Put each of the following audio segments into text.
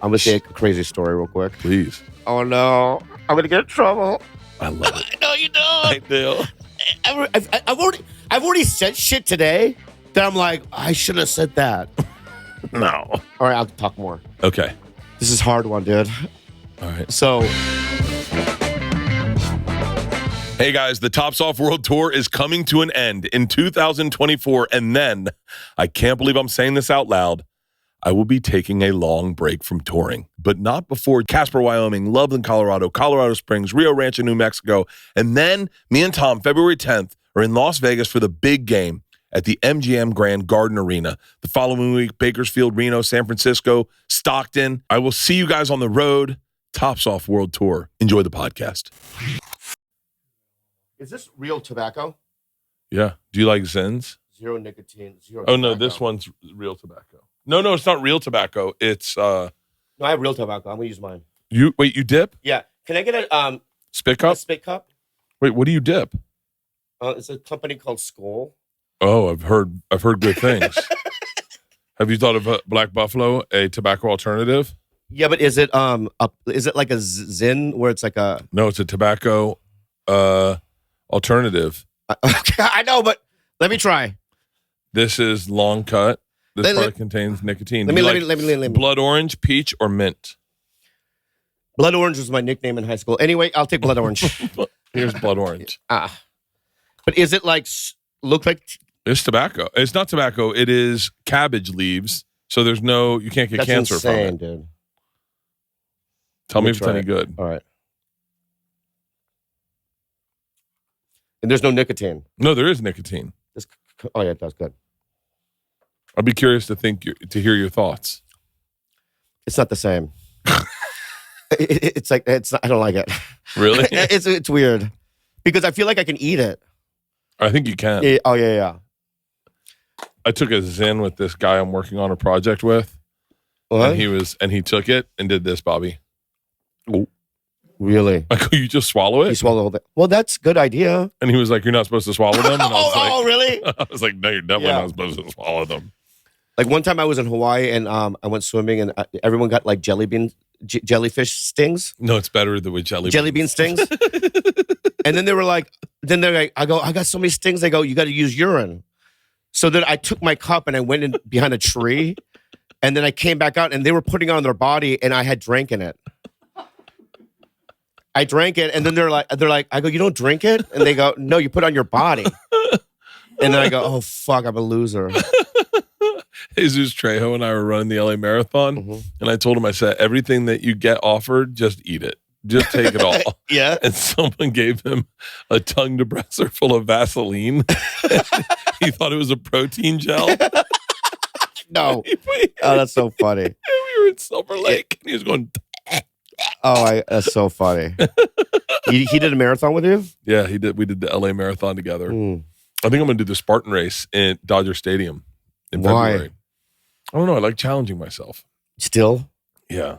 I'm going to say a crazy story real quick. Please. Oh, no. I'm going to get in trouble. I love it. No, you don't. I do. I've already said shit today that I'm like, I shouldn't have said that. No. All right, I'll talk more. Okay. This is a hard one, dude. All right. So, hey guys, the Tops Off World Tour is coming to an end in 2024. And then, I can't believe I'm saying this out loud, I will be taking a long break from touring, but not before Casper, Wyoming, Loveland, Colorado, Colorado Springs, Rio Rancho, New Mexico. And then me and Tom, February 10th, are in Las Vegas for the big game at the MGM Grand Garden Arena. The following week, Bakersfield, Reno, San Francisco, Stockton. I will see you guys on the road. Tops Off World Tour. Enjoy the podcast. is this real tobacco? Yeah. Do you like Zens? Zero nicotine, zero Oh, no, tobacco. this one's real tobacco. No, it's not real tobacco. It's, No, I have real tobacco. I'm going to use mine. you dip? Yeah. Can I get a Spit a cup? spit cup? Wait, what do you dip? It's a company called Skoal. Oh, I've heard good things. Have you thought of Black Buffalo, a tobacco alternative? Yeah, but is it is it like a Zin where it's like a? No, it's a tobacco alternative. Okay, I know, but let me try. This is long cut. This Let- product contains nicotine. Let Do me you let me. blood orange, peach, or mint? Blood orange was my nickname in high school. Anyway, I'll take blood orange. Here's blood orange. But is it like look like? It's tobacco. It's not tobacco. It is cabbage leaves. So there's no, you can't get That's cancer insane, from it. dude. Tell me Let if me it's any try good. All right. And there's no nicotine. No, there is nicotine. Oh yeah, that's good. I'd be curious to hear your thoughts. It's not the same. It's like it's. Not, I don't like it. Really? It's weird because I feel like I can eat it. I think you can. Yeah. I took a Zen with this guy I'm working on a project with. What? And he took it and did this, Bobby. Really? I go, you just swallow it? You swallow the whole thing. Well, that's a good idea. And he was like, you're not supposed to swallow them? And I was like, really? I was like, no, you're definitely not supposed to swallow them. Like one time I was in Hawaii and I went swimming and everyone got like jellyfish stings. No, it's better with jelly bean stings. And then they're like, I go, I got so many stings. They go, you got to use urine. So then I took my cup and I went in behind a tree and then I came back out and they were putting it on their body and I had drank in it. I drank it and then they're like, I go, you don't drink it? And they go, no, you put it on your body. And then I go, oh, fuck, I'm a loser. Jesus Trejo and I were running the LA Marathon, and I told him, I said, everything that you get offered, just eat it. Just take it all. Yeah. And someone gave him a tongue depressor full of Vaseline. He thought it was a protein gel. No. Oh, that's so funny. And we were in Silver Lake, and he was going, That's so funny. He did a marathon with you? yeah, he did. We did the LA Marathon together. Mm. I think I'm going to do the Spartan race in Dodger Stadium in Why? February. I don't know. I like challenging myself. Still? Yeah.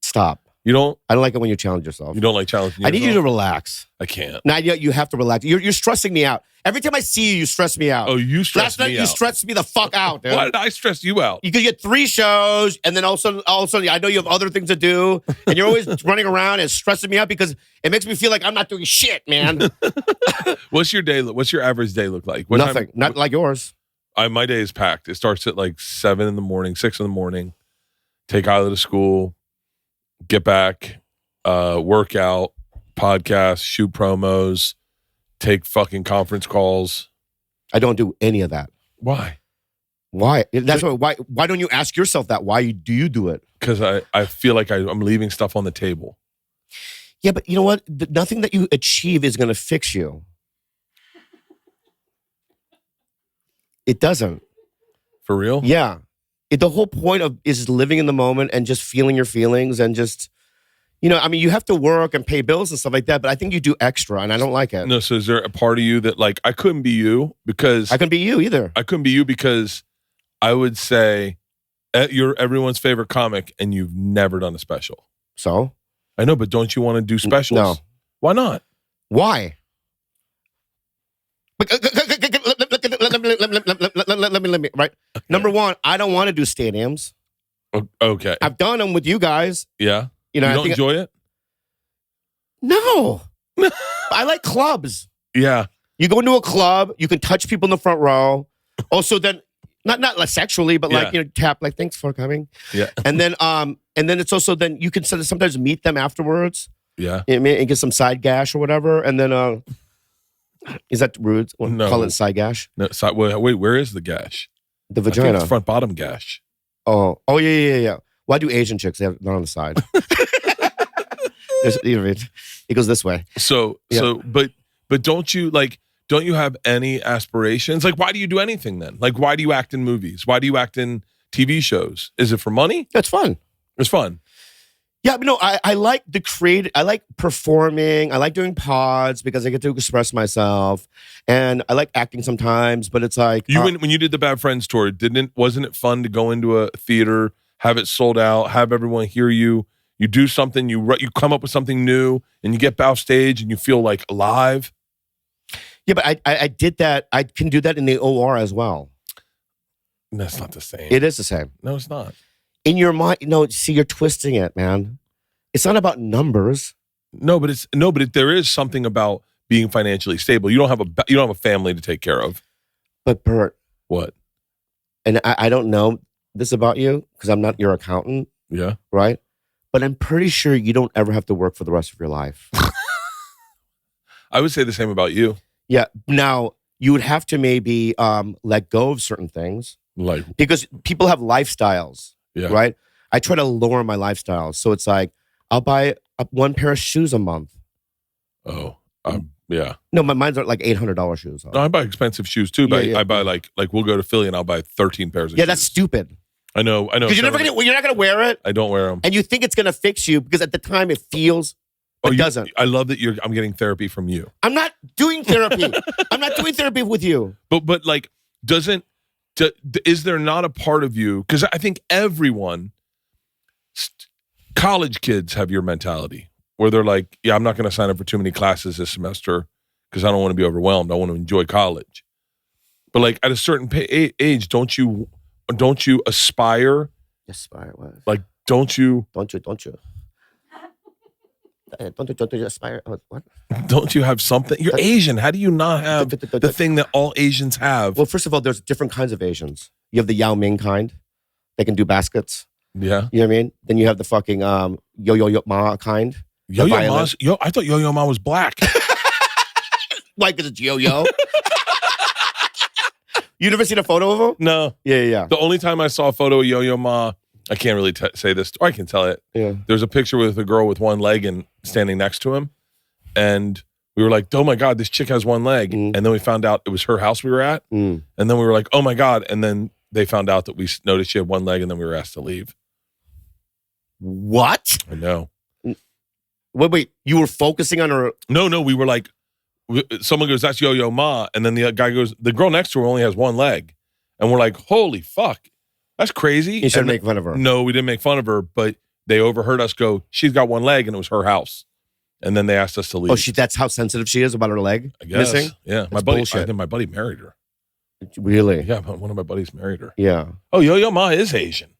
Stop. You don't I don't like it when you challenge yourself. don't like challenging I need you to yourself? relax. I can't. Now you have to relax. You're stressing me out. Every time I see you, you stress me out. Oh, you stress Last night me you out. stressed me the fuck out, dude. Why did I stress you out? You could get 3 shows, and then all of a sudden, I know you have other things to do, and you're always running around and stressing me out because it makes me feel like I'm not doing shit, man. What's your average day look like? What Nothing. time- Not like yours. my day is packed. It starts at like 7 in the morning, 6 in the morning. Take Isla to school, get back, work out, podcast, shoot promos, take fucking conference calls. I don't do any of that. Why? Why? That's why don't you ask yourself that? Why do you do it? Because I feel like I'm leaving stuff on the table. Yeah, but you know what? Nothing that you achieve is going to fix you. It doesn't. For real? Yeah. The whole point is living in the moment and just feeling your feelings and just, I mean, you have to work and pay bills and stuff like that, but I think you do extra and I don't like it. No, so is there a part of you that like, I couldn't be you because... I couldn't be you either. I couldn't be you because I would say you're everyone's favorite comic and you've never done a special. So? I know, but don't you want to do specials? No. Why not? Why? Let me, right? Okay. Number one, I don't want to do stadiums. Okay. I've done them with you guys. Yeah. You know, You I don't think enjoy it? no. I like clubs. Yeah. You go into a club, you can touch people in the front row. Also, then not like sexually, but like tap, like thanks for coming. Yeah. And then it's also then you can sometimes meet them afterwards. Yeah. You know what I mean? And get some side gash or whatever. And then is that rude? No. Call it side gash. No. Wait. Where is the gash? The I think vagina. it's front bottom gash. Oh yeah. Why do Asian chicks? They're on the side. It goes this way. But don't you have any aspirations? Like, why do you do anything then? Like, why do you act in movies? Why do you act in TV shows? Is it for money? That's fun. It's fun. Yeah, but no, I like I like performing. I like doing pods because I get to express myself, and I like acting sometimes. But it's like when you did the Bad Friends tour, wasn't it fun to go into a theater, have it sold out, have everyone hear you? You do something, you come up with something new, and you get backstage and you feel like alive. Yeah, but I did that. I can do that in the OR as well. That's not the same. It is the same. No, it's not. In your mind, no. See, you're twisting it, man. It's not about numbers. No, but there is something about being financially stable. You don't have a family to take care of. But Bert, what? And I don't know this about you because I'm not your accountant. Yeah. Right. But I'm pretty sure you don't ever have to work for the rest of your life. I would say the same about you. Yeah. Now, you would have to maybe let go of certain things. Like, because people have lifestyles, right? I try to lower my lifestyle. So it's like, I'll buy one pair of shoes a month. Oh, yeah. No, mine's are like $800 shoes. No, I buy expensive shoes too, but I buy like we'll go to Philly and I'll buy 13 pairs of shoes. Yeah, that's stupid. I know. Because you're not gonna wear it. I don't wear them. And you think it's gonna fix you because at the time it feels, it doesn't. I love that I'm getting therapy from you. I'm not doing therapy. I'm not doing therapy with you. But like, is there not a part of you? Because I think everyone, college kids have your mentality where they're like, yeah, I'm not going to sign up for too many classes this semester because I don't want to be overwhelmed. I want to enjoy college. But like at a certain age, don't you aspire? Aspire what? Like, don't you? Don't you aspire? What? Don't you have something? You're Asian. How do you not have the thing that all Asians have? Well, first of all, there's different kinds of Asians. You have the Yao Ming kind. They can do baskets. Yeah. You know what I mean? Then you have the fucking Yo-Yo Ma kind. Yo-Yo Ma's? I thought Yo-Yo Ma was black. Why? Because it's Yo-Yo? You never seen a photo of him? No. Yeah. The only time I saw a photo of Yo-Yo Ma, I can't really say this, or I can tell it. Yeah. There's a picture with a girl with one leg and standing next to him. And we were like, oh my God, this chick has one leg. And then we found out it was her house we were at. And then we were like, oh my God. And then they found out that we noticed she had one leg and then we were asked to leave. What? I know. Wait, you were focusing on her? No, we were like, someone goes, that's Yo-Yo Ma. And then the guy goes, the girl next to her only has one leg. And we're like, holy fuck. That's crazy. You should make fun of her. No, we didn't make fun of her, but they overheard us go, she's got one leg and it was her house. And then they asked us to leave. Oh, that's how sensitive she is about her leg missing? Yeah. That's bullshit. I think my buddy married her. Really? Yeah, one of my buddies married her. Yeah. Oh, Yo-Yo Ma is Asian.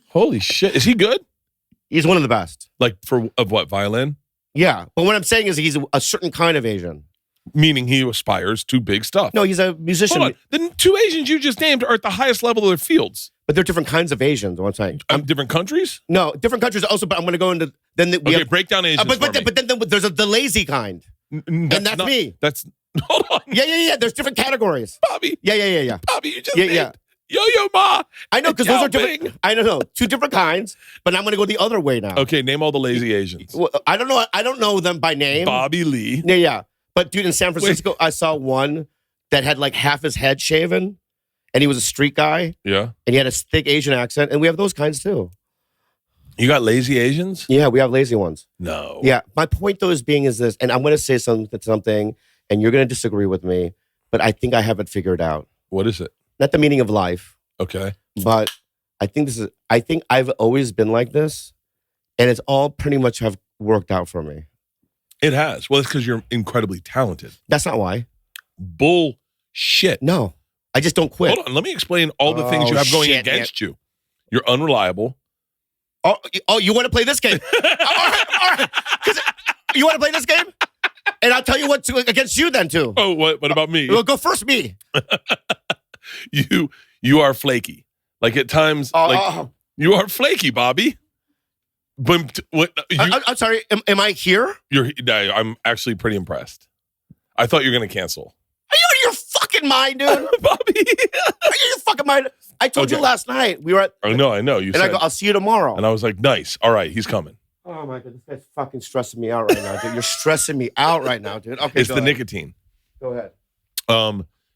Holy shit. Is he good? He's one of the best. Like of what, violin? Yeah. But what I'm saying is he's a certain kind of Asian. Meaning he aspires to big stuff. No, he's a musician. Hold on. The two Asians you just named are at the highest level of their fields. But they're different kinds of Asians, what I'm saying. Different countries? No, different countries also, but I'm going to go into... break down Asians but then there's the lazy kind. And that's me. Hold on. Yeah. There's different categories. Bobby. Yeah. Bobby, you just named Yo-Yo Ma. I know, because those are different. I don't know. Two different kinds, but I'm going to go the other way now. Okay, name all the lazy Asians. Well, I don't know. I don't know them by name. Bobby Lee. Yeah. But dude, in San Francisco, I saw one that had like half his head shaven, and he was a street guy. Yeah. And he had a thick Asian accent, and we have those kinds too. You got lazy Asians? Yeah, we have lazy ones. No. Yeah. My point though is this, and I'm going to say something, and you're going to disagree with me, but I think I have it figured out. What is it? Not the meaning of life. Okay. But I think I've always been like this, and it's all pretty much have worked out for me. It has. Well, it's because you're incredibly talented. That's not why. Bullshit. No. I just don't quit. Hold on. Let me explain all the things you have going against you. You're unreliable. Oh, you want to play this game? All right. You want to play this game? And I'll tell you what's against you then, too. Oh, what about me? Well, go first, me. You are flaky. Like at times, you are flaky, Bobby. But I'm sorry. Am I here? I'm actually pretty impressed. I thought you were going to cancel. Are you out of your fucking mind, dude? Bobby. Are you out of your fucking mind? I told you last night. We were at... I know. You said. I go, I'll see you tomorrow. And I was like, nice. All right, he's coming. Oh, my God. This guy's fucking stressing me out right now, dude. You're stressing me out right now, dude. Okay, it's the nicotine. Go ahead.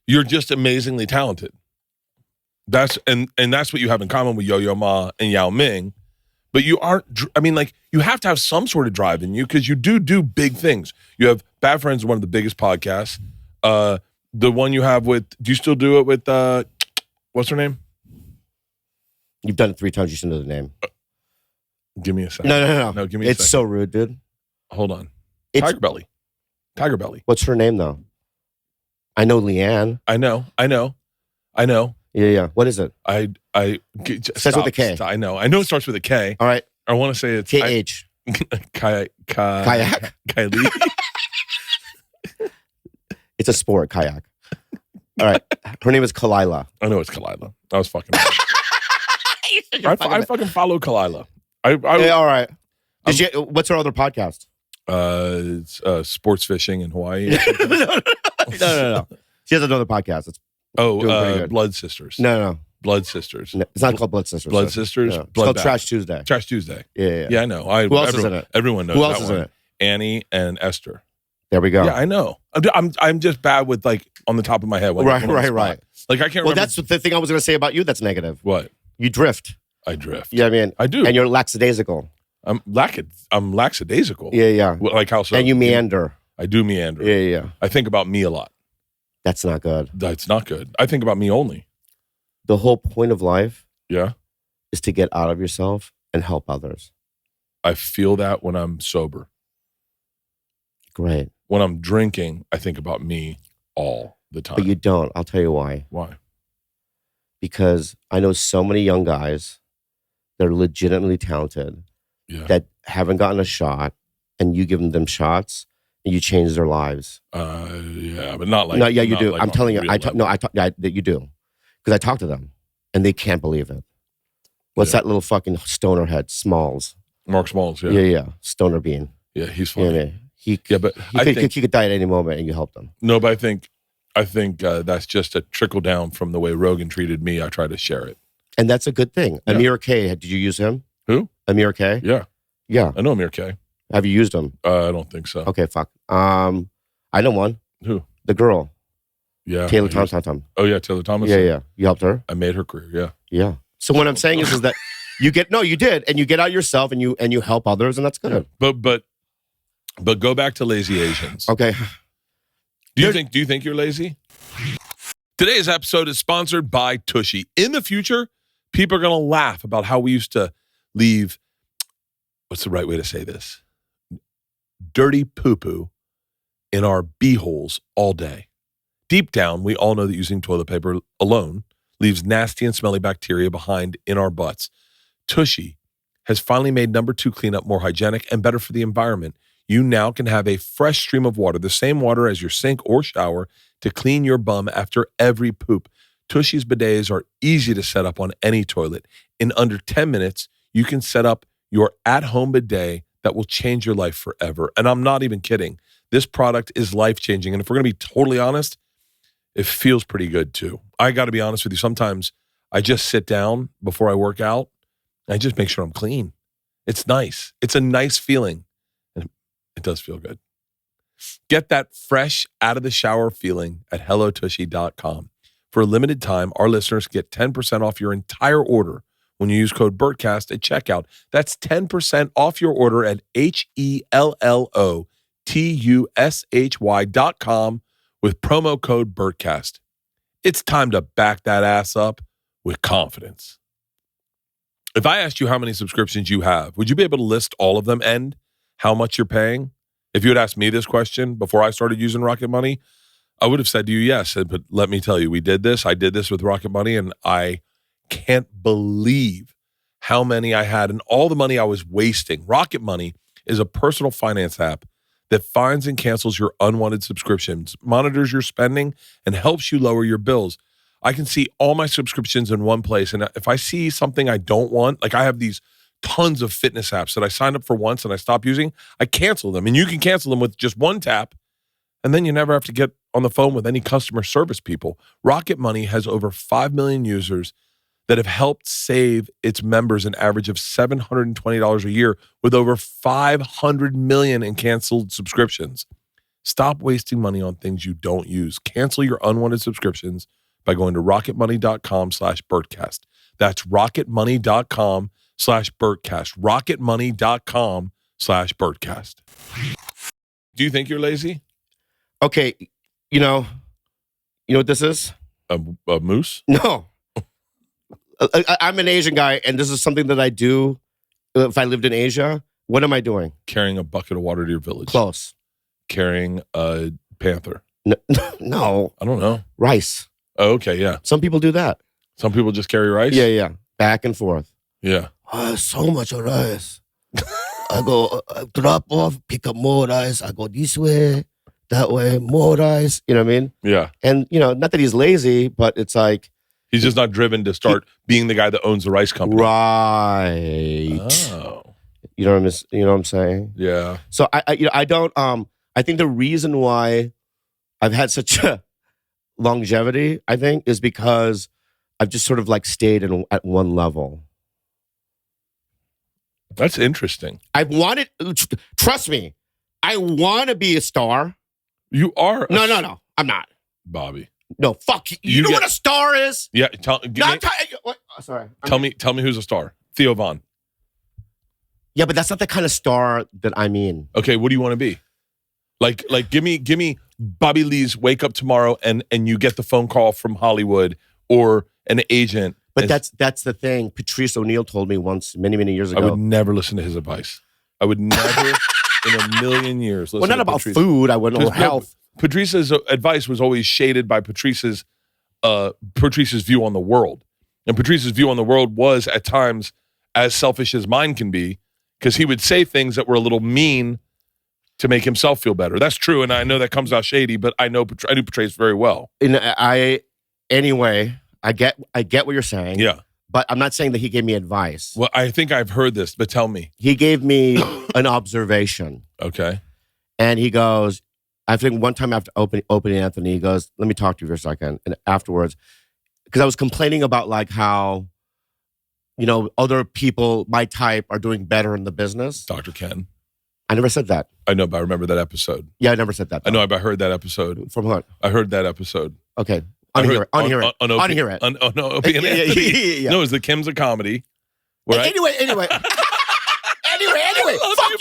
You're just amazingly talented. That's what you have in common with Yo-Yo Ma and Yao Ming. But you aren't, I mean, like, you have to have some sort of drive in you because you do big things. You have Bad Friends, one of the biggest podcasts. The one you have with, do you still do it with, what's her name? You've done it 3 times. You should know the name. Give me a second. No. No, give me a second. It's so rude, dude. Hold on. Tiger Belly. What's her name, though? I know Leanne. I know. Yeah. What is it? Starts with a K. I know it starts with a K. All right. I want to say it's KH. Kayak. Kylie. It's a sport, kayak. All right. Her name is Kalila. I know it's Kalila. I was fucking. I fucking follow Kalila. Yeah, all right. What's her other podcast? It's sports fishing in Hawaii. No. She has another podcast. It's Blood Sisters. No. Blood Sisters. No, it's not called Blood Sisters. Blood Sisters? No. It's Blood called Bath. Trash Tuesday. Trash Tuesday. Yeah. Yeah, I know. Who else is in it? Everyone knows. Who else is in it? Annie and Esther. There we go. Yeah, I know. I'm just bad with like on the top of my head. Right. Like I can't remember. Well, that's the thing I was going to say about you that's negative. What? You drift. I drift. Yeah, I mean. I do. And you're lackadaisical. I'm lackadaisical. Yeah. Like how so? And you meander. I do meander. Yeah. I think about me a lot. That's not good. That's not good. I think about me only. The whole point of life is to get out of yourself and help others. I feel that when I'm sober. Great. When I'm drinking, I think about me all the time. But you don't. I'll tell you why. Why? Because I know so many young guys that are legitimately talented that haven't gotten a shot, and you give them shots, and you change their lives. But not like. No, yeah, you do. Like I'm telling you. that You do. Because I talk to them, and they can't believe it. What's that little fucking stoner head? Smalls. Mark Smalls, Yeah. Stoner bean. Yeah, he's funny. Yeah. He could die at any moment, and you help them. No, but I think that's just a trickle down from the way Rogan treated me. I try to share it, and that's a good thing. Yeah. Amir K. Did you use him? Who? Amir K. Yeah. I know Amir K. Have you used him? I don't think so. Okay, fuck. I know one. Who? The girl. Yeah. Taylor Thompson. Oh yeah, Taylor Thomas. Yeah. You helped her. I made her career. Yeah. So what I'm saying is that you did, and you get out yourself, and you help others, and that's good. Yeah. But go back to lazy Asians. Okay. Do you think you're lazy? Today's episode is sponsored by Tushy. In the future, people are going to laugh about how we used to leave, what's the right way to say this? Dirty poo-poo in our beeholes all day. Deep down, we all know that using toilet paper alone leaves nasty and smelly bacteria behind in our butts. Tushy has finally made number 2 cleanup more hygienic and better for the environment. You now can have a fresh stream of water, the same water as your sink or shower, to clean your bum after every poop. Tushy's bidets are easy to set up on any toilet. In under 10 minutes, you can set up your at-home bidet that will change your life forever. And I'm not even kidding. This product is life-changing. And if we're going to be totally honest, it feels pretty good too. I got to be honest with you. Sometimes I just sit down before I work out. And I just make sure I'm clean. It's nice. It's a nice feeling. It does feel good. Get that fresh out of the shower feeling at hellotushy.com. For a limited time, our listeners get 10% off your entire order when you use code BertCast at checkout. That's 10% off your order at HELLOTUSHY.com with promo code BertCast. It's time to back that ass up with confidence. If I asked you how many subscriptions you have, would you be able to list all of them and how much you're paying? If you had asked me this question before I started using Rocket Money, I would have said to you, yes. But let me tell you, we did this. I did this with Rocket Money, and I can't believe how many I had and all the money I was wasting. Rocket Money is a personal finance app that finds and cancels your unwanted subscriptions, monitors your spending, and helps you lower your bills. I can see all my subscriptions in one place. And if I see something I don't want, like I have these tons of fitness apps that I signed up for once and I stopped using, I cancel them. And you can cancel them with just one tap. And then you never have to get on the phone with any customer service people. Rocket Money has over 5 million users that have helped save its members an average of $720 a year with over 500 million in canceled subscriptions. Stop wasting money on things you don't use. Cancel your unwanted subscriptions by going to rocketmoney.com/Bertcast. That's rocketmoney.com/Bertcast. rocketmoney.com/Bertcast. Do you think you're lazy? Okay, you know what this is? A moose? No. I'm an Asian guy, and this is something that I do if I lived in Asia. What am I doing? Carrying a bucket of water to your village. Close. Carrying a panther. No. I don't know. Rice. Oh, okay, yeah. Some people do that. Some people just carry rice? Yeah. Back and forth. Yeah. So much rice. I go drop off, pick up more rice. I go this way, that way, more rice. You know what I mean? Yeah. And, not that he's lazy, but it's like, he's just not driven to start being the guy that owns the rice company. Right. Oh. You know what I'm saying? Yeah. So I don't I think the reason why I've had such a longevity, I think, is because I've just sort of like stayed at one level. That's interesting. I've wanted, trust me, I want to be a star. You are. No, I'm not. Bobby. No, fuck you. You know what a star is? Yeah. Sorry. Tell me who's a star. Theo Von. Yeah, but that's not the kind of star that I mean. Okay, what do you want to be? Like give me Bobby Lee's wake up tomorrow and you get the phone call from Hollywood or an agent. But that's the thing. Patrice O'Neill told me once, many, many years ago. I would never listen to his advice. I would never in a million years listen to not about Patrice. Food. I wouldn't know health. Patrice's advice was always shaded by Patrice's view on the world. And Patrice's view on the world was at times as selfish as mine can be, because he would say things that were a little mean to make himself feel better. That's true, and I know that comes out shady, but I knew Patrice very well. Anyway, I get what you're saying. Yeah. But I'm not saying that he gave me advice. Well, I think I've heard this, but tell me. He gave me an observation. Okay. And he goes, I think one time after opening Anthony, he goes, let me talk to you for a second. And afterwards, because I was complaining about like how, other people, my type, are doing better in the business. Dr. Ken. I never said that. I know, but I remember that episode. Yeah, I never said that. I know, but I heard that episode. From what? I heard that episode. Okay. Unhear it. Yeah. No, it's the Kim's a comedy. Right? Anyway. Fuck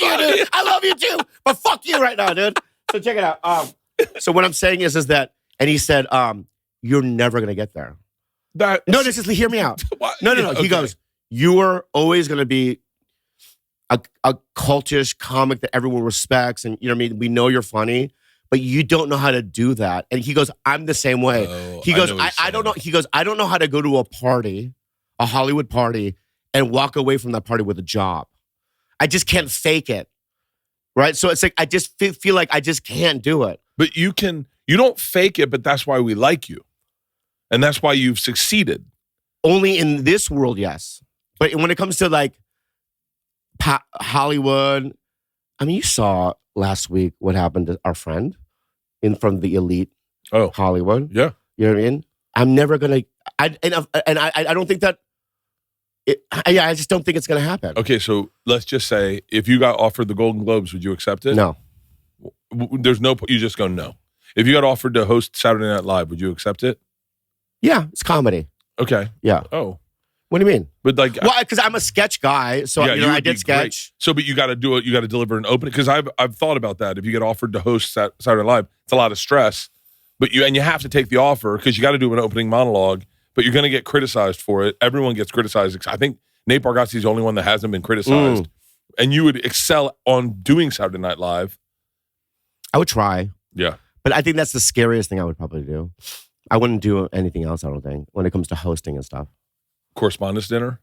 you, dude. I love you too. But fuck you right now, dude. So check it out. So what I'm saying is that, and he said, you're never going to get there. No, just hear me out. No. Okay. He goes, you are always going to be a cultish comic that everyone respects. And, we know you're funny, but you don't know how to do that. And he goes, I'm the same way. He goes, I don't know. He goes, I don't know how to go to a party, a Hollywood party, and walk away from that party with a job. I just can't fake it. Right? So it's like, I just feel like I just can't do it. But you don't fake it, but that's why we like you. And that's why you've succeeded. Only in this world, yes. But when it comes to like Hollywood, you saw last week what happened to our friend from the elite Hollywood. Yeah. You know what I mean? I'm never going to, I don't think that, I just don't think it's going to happen. Okay, so let's just say if you got offered the Golden Globes, would you accept it? No. You just go no. If you got offered to host Saturday Night Live, would you accept it? Yeah, it's comedy. Okay. Yeah. Oh. What do you mean? But like, because I'm a sketch guy, so I did sketch. Great. So, but you got to do it. You got to deliver an opening. Because I've thought about that. If you get offered to host Saturday Night Live, it's a lot of stress. But you have to take the offer because you got to do an opening monologue. But you're going to get criticized for it. Everyone gets criticized. I think Nate Bargatze's the only one that hasn't been criticized. And you would excel on doing Saturday Night Live. I would try. Yeah. But I think that's the scariest thing I would probably do. I wouldn't do anything else, I don't think, when it comes to hosting and stuff. Correspondence dinner?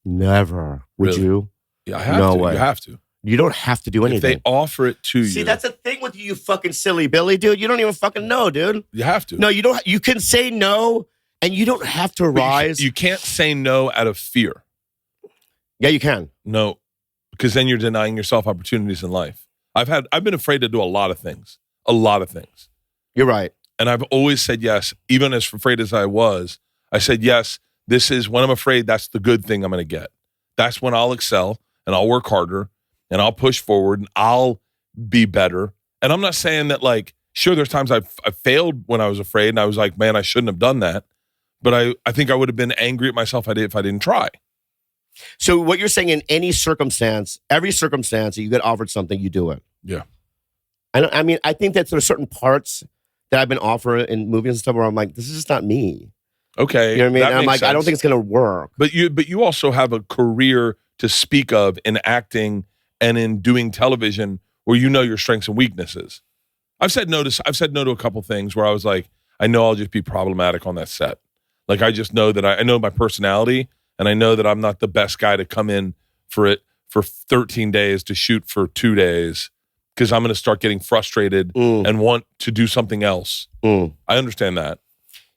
Never. Would Really? you? Yeah, I have No to. way. You have to. You don't have to do anything. If they offer it to you. See, that's the thing with you fucking silly Billy, dude. You don't even fucking know, dude. You have to. No, you don't. You can say no, and you don't have to But rise. You can't say no out of fear. Yeah, you can. No, because then you're denying yourself opportunities in life. I've been afraid to do a lot of things. A lot of things. You're right. And I've always said yes, even as afraid as I was. I said yes. This is when I'm afraid. That's the good thing I'm going to get. That's when I'll excel and I'll work harder and I'll push forward and I'll be better. And I'm not saying that, like, sure, there's times I failed when I was afraid and I was like, man, I shouldn't have done that. But I think I would have been angry at myself if I didn't try. So what you're saying, in any circumstance, every circumstance that you get offered something, you do it. Yeah. I mean, I think that there's certain parts that I've been offered in movies and stuff where I'm like, this is just not me. Okay. You know what I mean? that And I'm makes like, I don't sense. think it's going to work. But you also have a career to speak of in acting and in doing television where you know your strengths and weaknesses. I've said no to a couple things where I was like, I know I'll just be problematic on that set. Like, I just know that I know my personality and I know that I'm not the best guy to come in for 13 days to shoot for 2 days because I'm going to start getting frustrated and want to do something else. I understand that.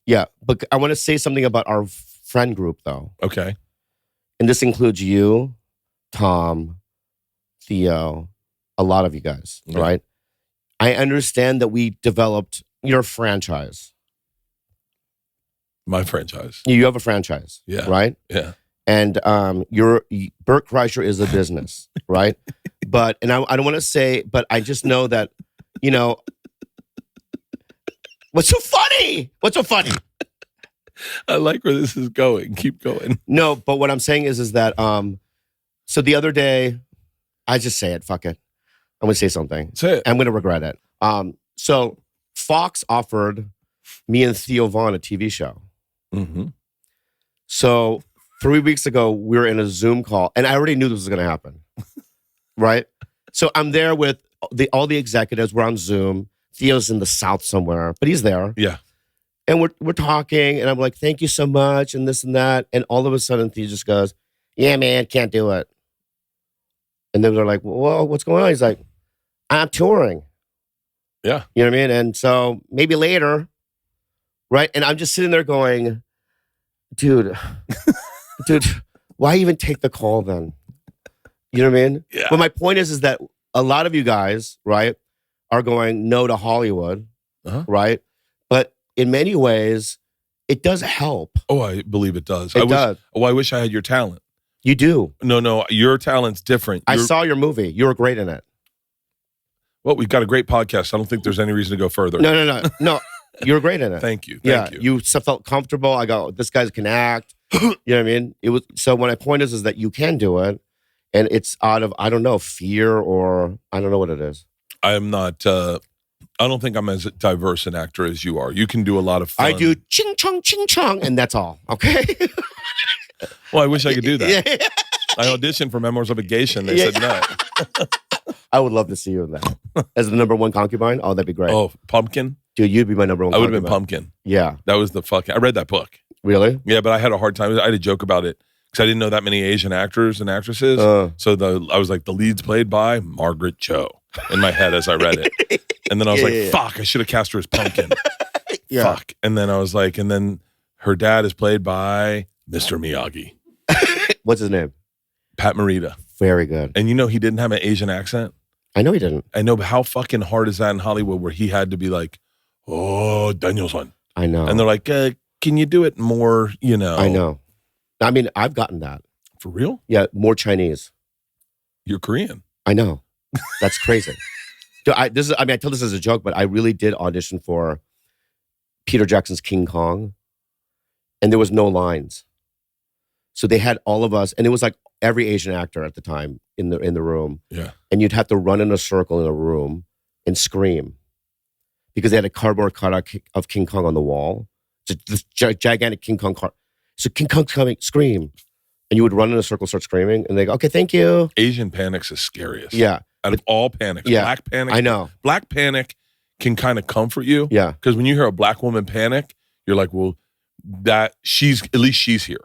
Yeah, but I want to say something about our friend group, though. Okay. And this includes you, Tom, Theo, a lot of you guys, Okay. right? I understand that we developed your franchise. My franchise. You have a franchise, Yeah. right? Yeah. And BertKreischer is a business, right? But, and I don't want to say, but I just know that, you know, what's so funny? What's so funny? I like where this is going. Keep going. No, but what I'm saying is that, so the other day, I just say it, fuck it. I'm going to say something. Say it. I'm going to regret it. So Fox offered me and Theo Vaughn a TV show. Mm-hmm. So 3 weeks ago, we were in a Zoom call, and I already knew this was going to happen, right? So I'm there with all the executives. We're on Zoom. Theo's in the South somewhere, but he's there. Yeah. And we're talking, and I'm like, thank you so much, and this and that. And all of a sudden, Theo just goes, yeah, man, can't do it. And then they're like, well, what's going on? He's like, I'm touring. Yeah. You know what I mean? And so maybe later, right? And I'm just sitting there going, dude, why even take the call then? You know what I mean? Yeah. But my point is that a lot of you guys, right, are going no to Hollywood, right? But in many ways, it does help. Oh, I believe it does. It does. I wish I had your talent. You do. No, your talent's different. I saw your movie. You were great in it. Well, we've got a great podcast. I don't think there's any reason to go further. No. You were great in it. Thank you. Yeah, Thank you. you felt comfortable. I go, this guy can act. You know what I mean? It was so. My point is that you can do it, and it's out of, I don't know, fear, or I don't know what it is. I am not. I don't think I'm as diverse an actor as you are. You can do a lot of fun. I do ching chong, and that's all. Okay. Well, I wish I could do that. Yeah. I auditioned for Memoirs of a Geisha, and they said no. I would love to see you in that as the number one concubine. Oh, that'd be great. Oh, Pumpkin. Dude, you'd be my number one. I would have concubine. been Pumpkin. Yeah. That was the fucking. I read that book. Really? Yeah, but I had a hard time. I had a joke about it because I didn't know that many Asian actors and actresses. So I was like, the lead's played by Margaret Cho in my head as I read it. And then I was fuck, I should have cast her as Pumpkin. Yeah. Fuck. And then I was like, and then her dad is played by Mr. Miyagi. What's his name? Pat Morita. Very good. And you know he didn't have an Asian accent? I know he didn't. I know, but how fucking hard is that in Hollywood where he had to be like, oh, Danielson. I know. And they're like, can you do it more, you know? I know. I mean, I've gotten that. For real? Yeah, more Chinese. You're Korean. I know. That's crazy. Dude, I tell this as a joke, but I really did audition for Peter Jackson's King Kong, and there was no lines. So they had all of us, and it was like every Asian actor at the time in the room. Yeah. And you'd have to run in a circle in a room and scream because they had a cardboard cutout of King Kong on the wall. It's this gigantic King Kong car. So King Kong's coming, scream. And you would run in a circle, start screaming, and they go, okay, thank you. Asian panic's the scariest. Yeah. Out of all panics. Yeah. Black panic. I know. Black panic can kind of comfort you. Yeah. Because when you hear a black woman panic, you're like, well, at least she's here.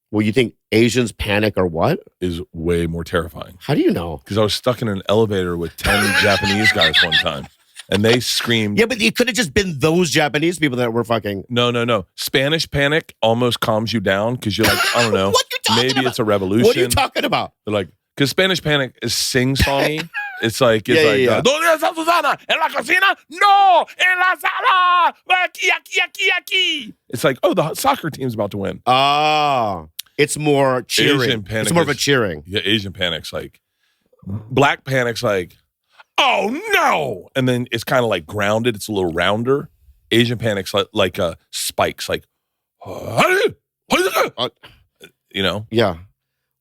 Well, you think Asians panic or what? Is way more terrifying. How do you know? Because I was stuck in an elevator with 10 Japanese guys one time. And they screamed. Yeah, but it could have just been those Japanese people that were fucking. No. Spanish panic almost calms you down because you're like, I don't know. What you talking maybe about? it's a revolution. What are you talking about? They're like, because Spanish panic is sing-songy. It's like, Yeah. ¿Dónde está Susana? ¿En la cocina? No, en la sala. Aquí. It's like, oh, the soccer team's about to win. Oh, it's more cheering. Asian panic It's more of a cheering. Yeah, Asian panic's like, black panic's like, oh no, and then it's kind of like grounded. It's a little rounder. Asian panic's like spikes, like, you know. Yeah.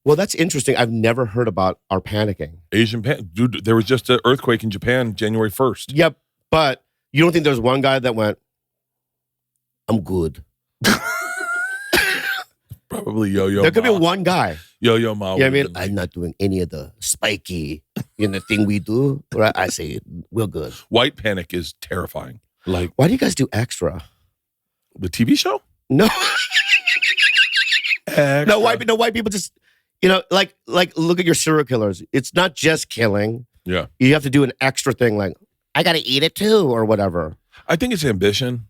Well, that's interesting. I've never heard about our panicking. Asian panic, dude. There was just an earthquake in Japan, January 1st. Yep, but you don't think there's one guy that went, "I'm good." Probably Yo-Yo. There could be one guy. Yo-Yo Ma. Yeah, I mean, I'm not doing any of the spiky, thing we do. Right? I say we're good. White panic is terrifying. Like, why do you guys do extra? The TV show? No, Extra. no white people just, like look at your serial killers. It's not just killing. Yeah, you have to do an extra thing, like I got to eat it too, or whatever. I think it's ambition.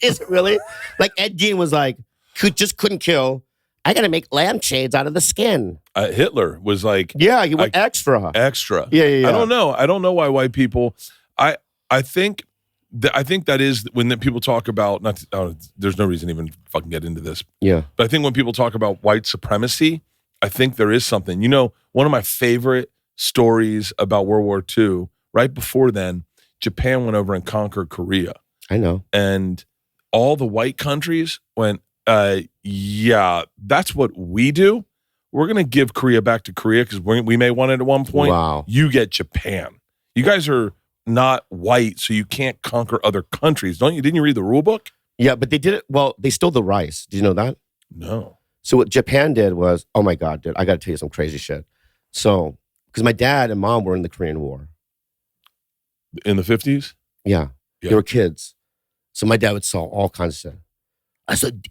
Is it really? Like Ed Gein was like, couldn't kill. I got to make lampshades out of the skin. Hitler was like, yeah, he went extra. Extra. Yeah. I don't know why white people. I think that is when people talk about there's no reason to even fucking get into this. Yeah. But I think when people talk about white supremacy, I think there is something. One of my favorite stories about World War II, right before then, Japan went over and conquered Korea. I know. And all the white countries went, yeah, that's what we do. We're going to give Korea back to Korea because we may want it at one point. Wow. You get Japan. You guys are not white, so you can't conquer other countries. Didn't you read the rule book? Yeah, but they did it. Well, they stole the rice. Did you know that? No. So what Japan did was, oh my God, dude, I got to tell you some crazy shit. So, because my dad and mom were in the Korean War. In the 50s? Yeah. They were kids. So my dad would saw all kinds of shit. I said,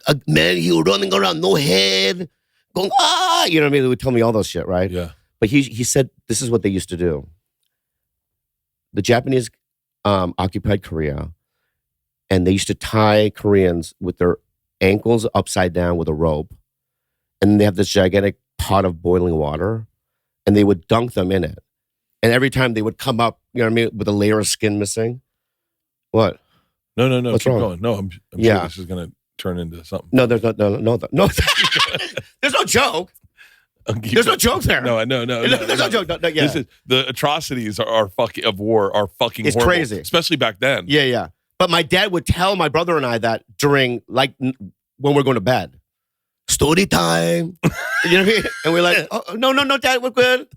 a man, he was running around, no head, going, ah, you know what I mean? They would tell me all those shit, right? Yeah. But he said, this is what they used to do. The Japanese occupied Korea, and they used to tie Koreans with their ankles upside down with a rope. And they have this gigantic pot of boiling water, and they would dunk them in it. And every time they would come up, you know what I mean, with a layer of skin missing. What? No. What's keep wrong? going. No, I'm sure this is going to turn into something. No, there's no. There's no joke. There's no joke there. No. There's no joke. No, yeah. This is the atrocities are fucking of war are fucking. It's horrible, crazy, especially back then. Yeah. But my dad would tell my brother and I that during when we're going to bed, story time. You know what I mean? And we're like, oh, no, Dad, we're good.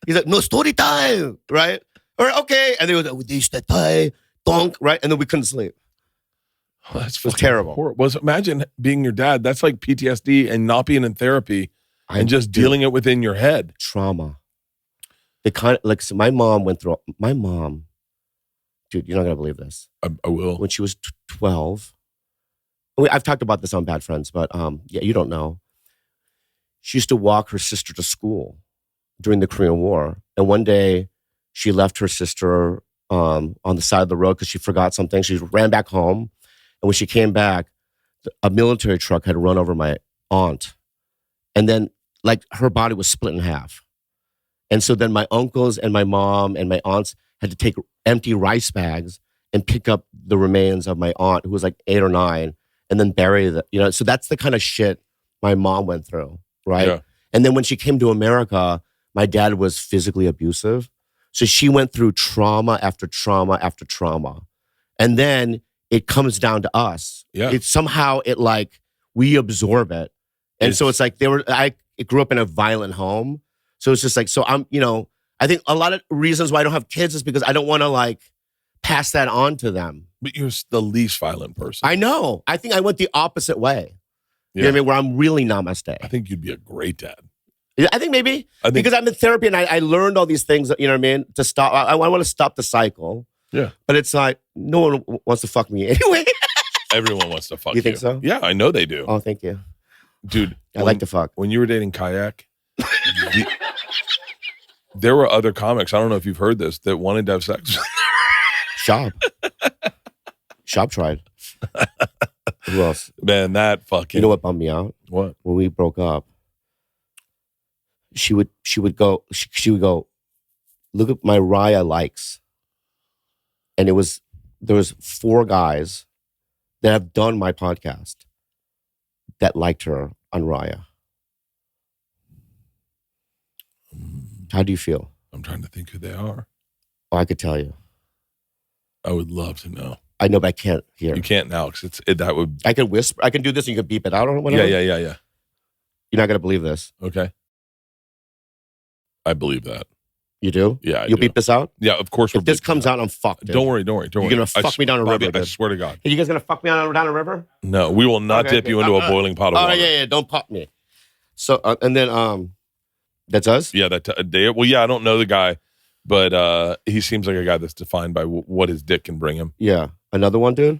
He's like, no, story time, right? Or okay, and they would used to tie donk, right? And then we couldn't sleep. Oh, that's it was terrible. Horrible. Imagine being your dad. That's like PTSD and not being in therapy and just dealing it within your head. Trauma. They kind of like, so my mom went through. My mom, dude, you're not gonna believe this. I will. When she was 12, I've talked about this on Bad Friends, but yeah, you don't know. She used to walk her sister to school during the Korean War, and one day she left her sister on the side of the road because she forgot something. She ran back home. And when she came back, a military truck had run over my aunt. And then, like, her body was split in half. And so then my uncles and my mom and my aunts had to take empty rice bags and pick up the remains of my aunt, who was like 8 or 9, and then bury the, so that's the kind of shit my mom went through, right? Yeah. And then when she came to America, my dad was physically abusive. So she went through trauma after trauma after trauma. And then it comes down to us. Yeah. It's somehow we absorb it. And so it's like I grew up in a violent home. So it's just like, so I'm, I think a lot of reasons why I don't have kids is because I don't want to pass that on to them. But you're the least violent person. I know. I think I went the opposite way. Yeah. You know what I mean? Where I'm really namaste. I think you'd be a great dad. I think maybe because I'm in therapy and I learned all these things, you know what I mean? To stop. I want to stop the cycle. Yeah. But it's like, no one wants to fuck me anyway. Everyone wants to fuck you. You think so? Yeah, I know they do. Oh, thank you. Dude, I like to fuck. When you were dating Kayak, there were other comics, I don't know if you've heard this, that wanted to have sex. Shop tried. Who else? Man, that fucking... You know what bummed me out? What? When we broke up, she would go, look at my Raya likes. And there was 4 guys that have done my podcast that liked her on Raya. How do you feel? I'm trying to think who they are. Oh, I could tell you. I would love to know. I know, but I can't hear. You can't now because that would... I can whisper. I can do this and you can beep it out or whatever. Yeah. You're not going to believe this. Okay. I believe that. You do? Yeah, You'll beep this out? Yeah, of course. If this comes out, I'm fucked. Dude. Don't worry. You're going to fuck me down a river, dude. I swear to God. Are you guys going to fuck me down a river? No, we will not dip you into a boiling pot of water. Oh, yeah. Don't pop me. So, and then, that's us? Yeah, well, yeah, I don't know the guy, but he seems like a guy that's defined by what his dick can bring him. Yeah. Another one, dude?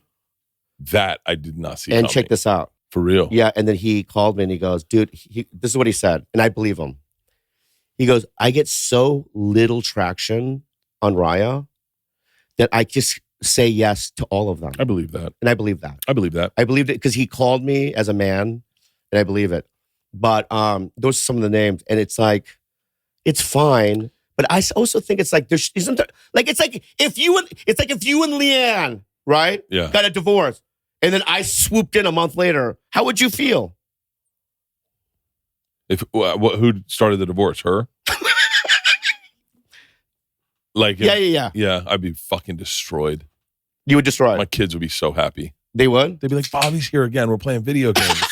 That I did not see And coming. check this out. For real? Yeah, and then he called me and he goes, dude, this is what he said, and I believe him. He goes, I get so little traction on Raya that I just say yes to all of them. I believe that. And I believe that. I believe that. I believed it because he called me as a man, and I believe it. But those are some of the names, and it's like, it's fine. But I also think it's like isn't there, like it's like if you and Leanne, right? Yeah. Got a divorce, and then I swooped in a month later. How would you feel? Who started the divorce? Her? Like Yeah. Yeah, I'd be fucking destroyed. You would destroy it. My kids would be so happy. They would? They'd be like, Bobby's here again. We're playing video games.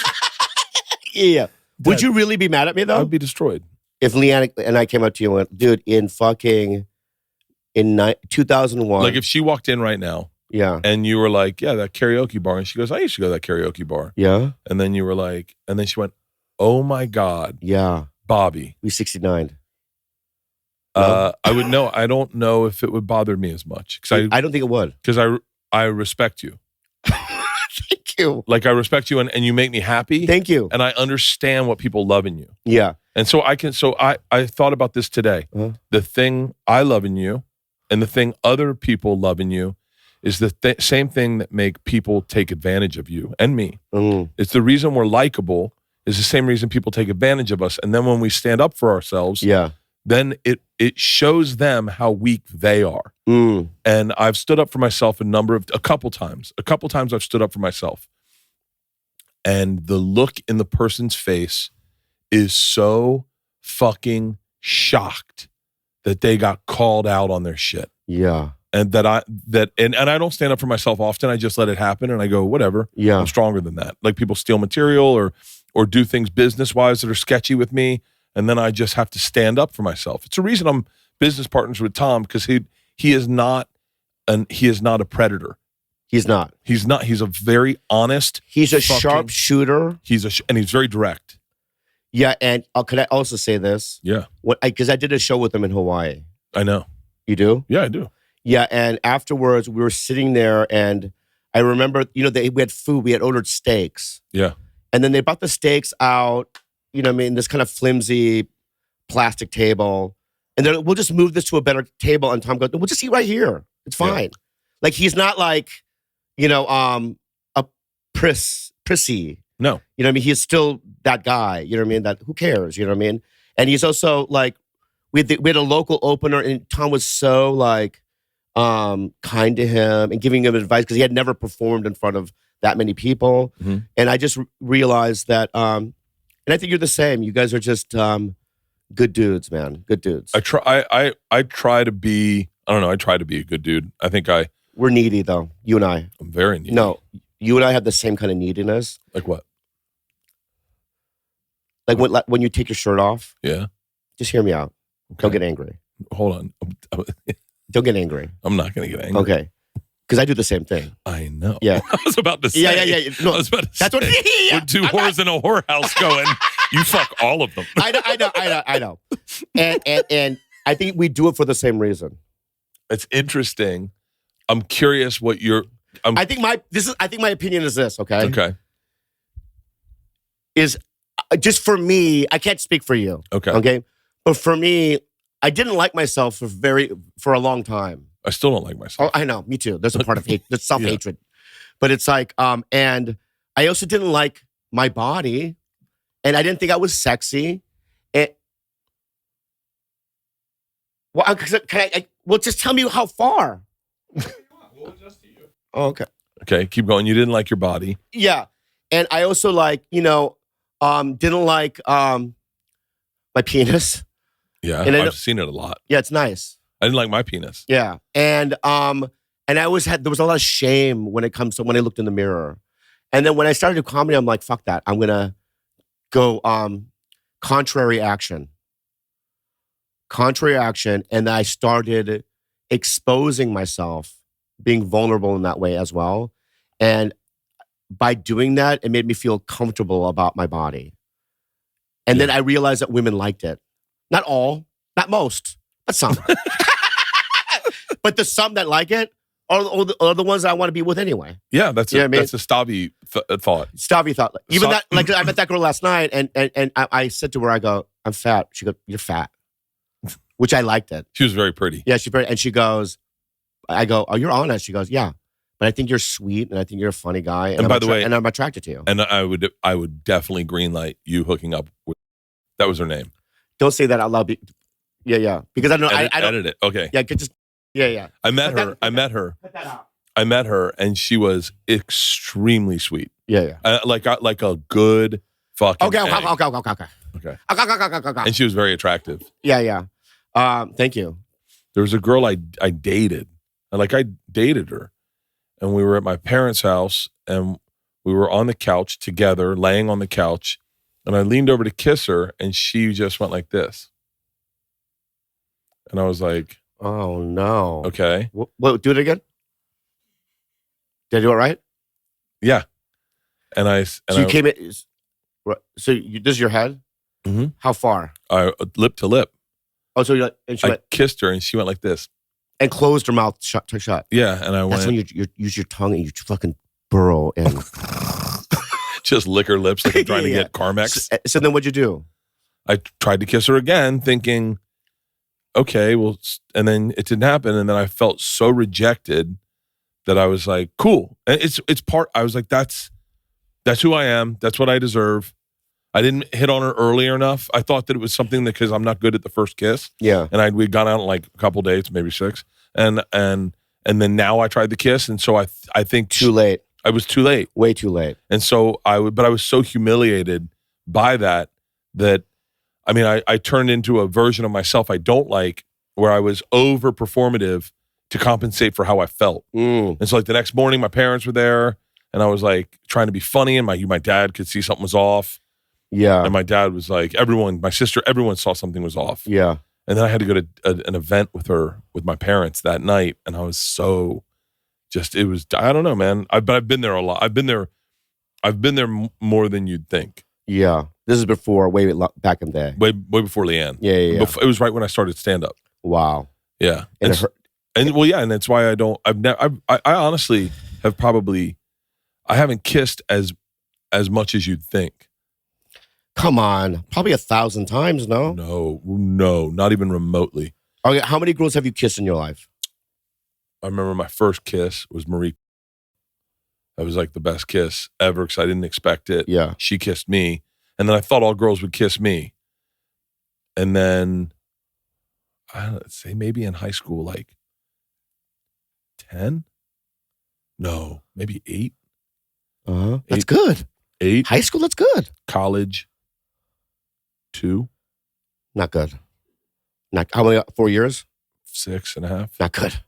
Yeah. Would you really be mad at me though? I'd be destroyed. If Leanne and I came up to you and went, dude, in 2001. Like if she walked in right now. Yeah. And you were like, yeah, that karaoke bar. And she goes, I used to go to that karaoke bar. Yeah. And then you were like, and then she went, oh my God. Yeah. Bobby. We 69. I would know. I don't know if it would bother me as much. I don't think it would. Because I respect you. Thank you. Like I respect you and you make me happy. Thank you. And I understand what people love in you. Yeah. And so I thought about this today. Uh-huh. The thing I love in you and the thing other people love in you is the same thing that make people take advantage of you and me. Mm. It's the reason we're likable is the same reason people take advantage of us. And then when we stand up for ourselves, then it shows them how weak they are. Mm. And I've stood up for myself a couple times. A couple times I've stood up for myself. And the look in the person's face is so fucking shocked that they got called out on their shit. Yeah. And and I don't stand up for myself often. I just let it happen and I go, whatever. Yeah. I'm stronger than that. Like people steal material or do things business-wise that are sketchy with me. And then I just have to stand up for myself. It's the reason I'm business partners with Tom, because he is not a predator. He's not. He's not. He's a very honest. He's a sharp shooter. And he's very direct. Yeah, and could I also say this? Yeah. Because I did a show with him in Hawaii. I know. You do? Yeah, I do. Yeah, and afterwards we were sitting there, and I remember, we had food. We had ordered steaks. Yeah. And then they brought the steaks out. This kind of flimsy plastic table. And then we'll just move this to a better table. And Tom goes, we'll just eat right here. It's fine. Yeah. Like, he's not like, a prissy. No. He's still that guy. That who cares? And he's also like, we had a local opener and Tom was so like kind to him and giving him advice because he had never performed in front of that many people. Mm-hmm. And I just realized that, and I think you're the same. You guys are just good dudes, man. Good dudes. I try to be a good dude. I think we're needy though. You and I. I'm very needy. No, you and I have the same kind of neediness. Like what? Like when you take your shirt off. Yeah. Just hear me out. Okay. Don't get angry. Hold on. Don't get angry. I'm not going to get angry. Okay. Because I do the same thing. I know. Yeah. I was about to say. Yeah. No, I was about to that's say. What. Yeah. We're two whores in a whorehouse going. You fuck all of them. I know. And I think we do it for the same reason. It's interesting. I'm curious what your. I think my opinion is this. Okay. Okay. Is just for me. I can't speak for you. Okay. Okay. But for me, I didn't like myself for a long time. I still don't like myself. Oh, I know. Me too. There's a part of hate. There's self-hatred. But it's like, and I also didn't like my body, and I didn't think I was sexy. And well, well, just tell me how far. We'll adjust to you. Oh, okay. Okay, keep going. You didn't like your body. Yeah, and I also didn't like my penis. Yeah, And I've seen it a lot. Yeah, it's nice. I didn't like my penis. Yeah, and I always there was a lot of shame when it comes to when I looked in the mirror, and then when I started comedy, I'm like, fuck that. I'm gonna go contrary action, and I started exposing myself, being vulnerable in that way as well, and by doing that, it made me feel comfortable about my body, and then I realized that women liked it. Not all, not most, but some. But the some that like it are the ones that I want to be with anyway. Yeah, that's You know what I mean? that's a Stavi thought. Stavy thought, even that, like I met that girl last night, and I said to her, I go, I'm fat. She goes, you're fat, which I liked it. She was very pretty. Yeah, she's pretty, and she goes, I go, oh, you're honest. She goes, yeah, but I think you're sweet, and I think you're a funny guy, And by the way, and I'm attracted to you. And I would definitely greenlight you hooking up with. That was her name. Don't say that out loud. Yeah, because I don't. I don't edit it. Okay. Yeah, just. Yeah. I met her. Cut that out. I met her, and she was extremely sweet. Yeah. Like a good fucking. Okay. Okay. And she was very attractive. Yeah. Thank you. There was a girl I dated, and I dated her, and we were at my parents' house, and we were on the couch together, laying on the couch, and I leaned over to kiss her, and she just went like this, and I was like, Oh no. okay, What? Do it again. Did I do it right? yeah, and I So you came in. So this is your head. Mm-hmm. How far? Lip to lip. Oh, so and she I went kissed her, and she went like this. and closed her mouth shut. Yeah, and I That's went. when you use your tongue and you fucking burrow in. Just lick her lips like I'm trying to Yeah. get Carmex. So then what'd you do? I tried to kiss her again, thinking, okay, well, and then it didn't happen. And then I felt so rejected that I was like, cool. And it's part, I was like, that's who I am. That's what I deserve. I didn't hit on her earlier enough. I thought that it was something that, because I'm not good at the first kiss. Yeah. And we'd gone out on like a couple dates, maybe 6. And then now I tried the kiss. And so I think Too late. I was too late. Way too late. And so I was so humiliated by that I mean, I turned into a version of myself I don't like, where I was over performative to compensate for how I felt. Mm. And so like the next morning, my parents were there, and I was like trying to be funny, and my dad could see something was off. Yeah. And my dad was like, my sister, everyone saw something was off. Yeah. And then I had to go to an event with my parents that night, and I was so it was, I don't know, man. But I've been there a lot. I've been there more than you'd think. Yeah. This is before, way back in the day. Way before Leanne. Yeah. It was right when I started stand up. Wow. Yeah. And it hurt. And well, yeah, and that's why I honestly have I haven't kissed as much as you'd think. Come on. Probably 1,000 times, no? No, not even remotely. Okay, how many girls have you kissed in your life? I remember my first kiss was Marie. That was like the best kiss ever, because I didn't expect it. Yeah. She kissed me, and then I thought all girls would kiss me. And then, I don't know, say maybe in high school, like 10? No, maybe 8. That's 8. good. 8. High school, that's good. College, 2. Not good. Not how many? 4 years? 6.5. Not good.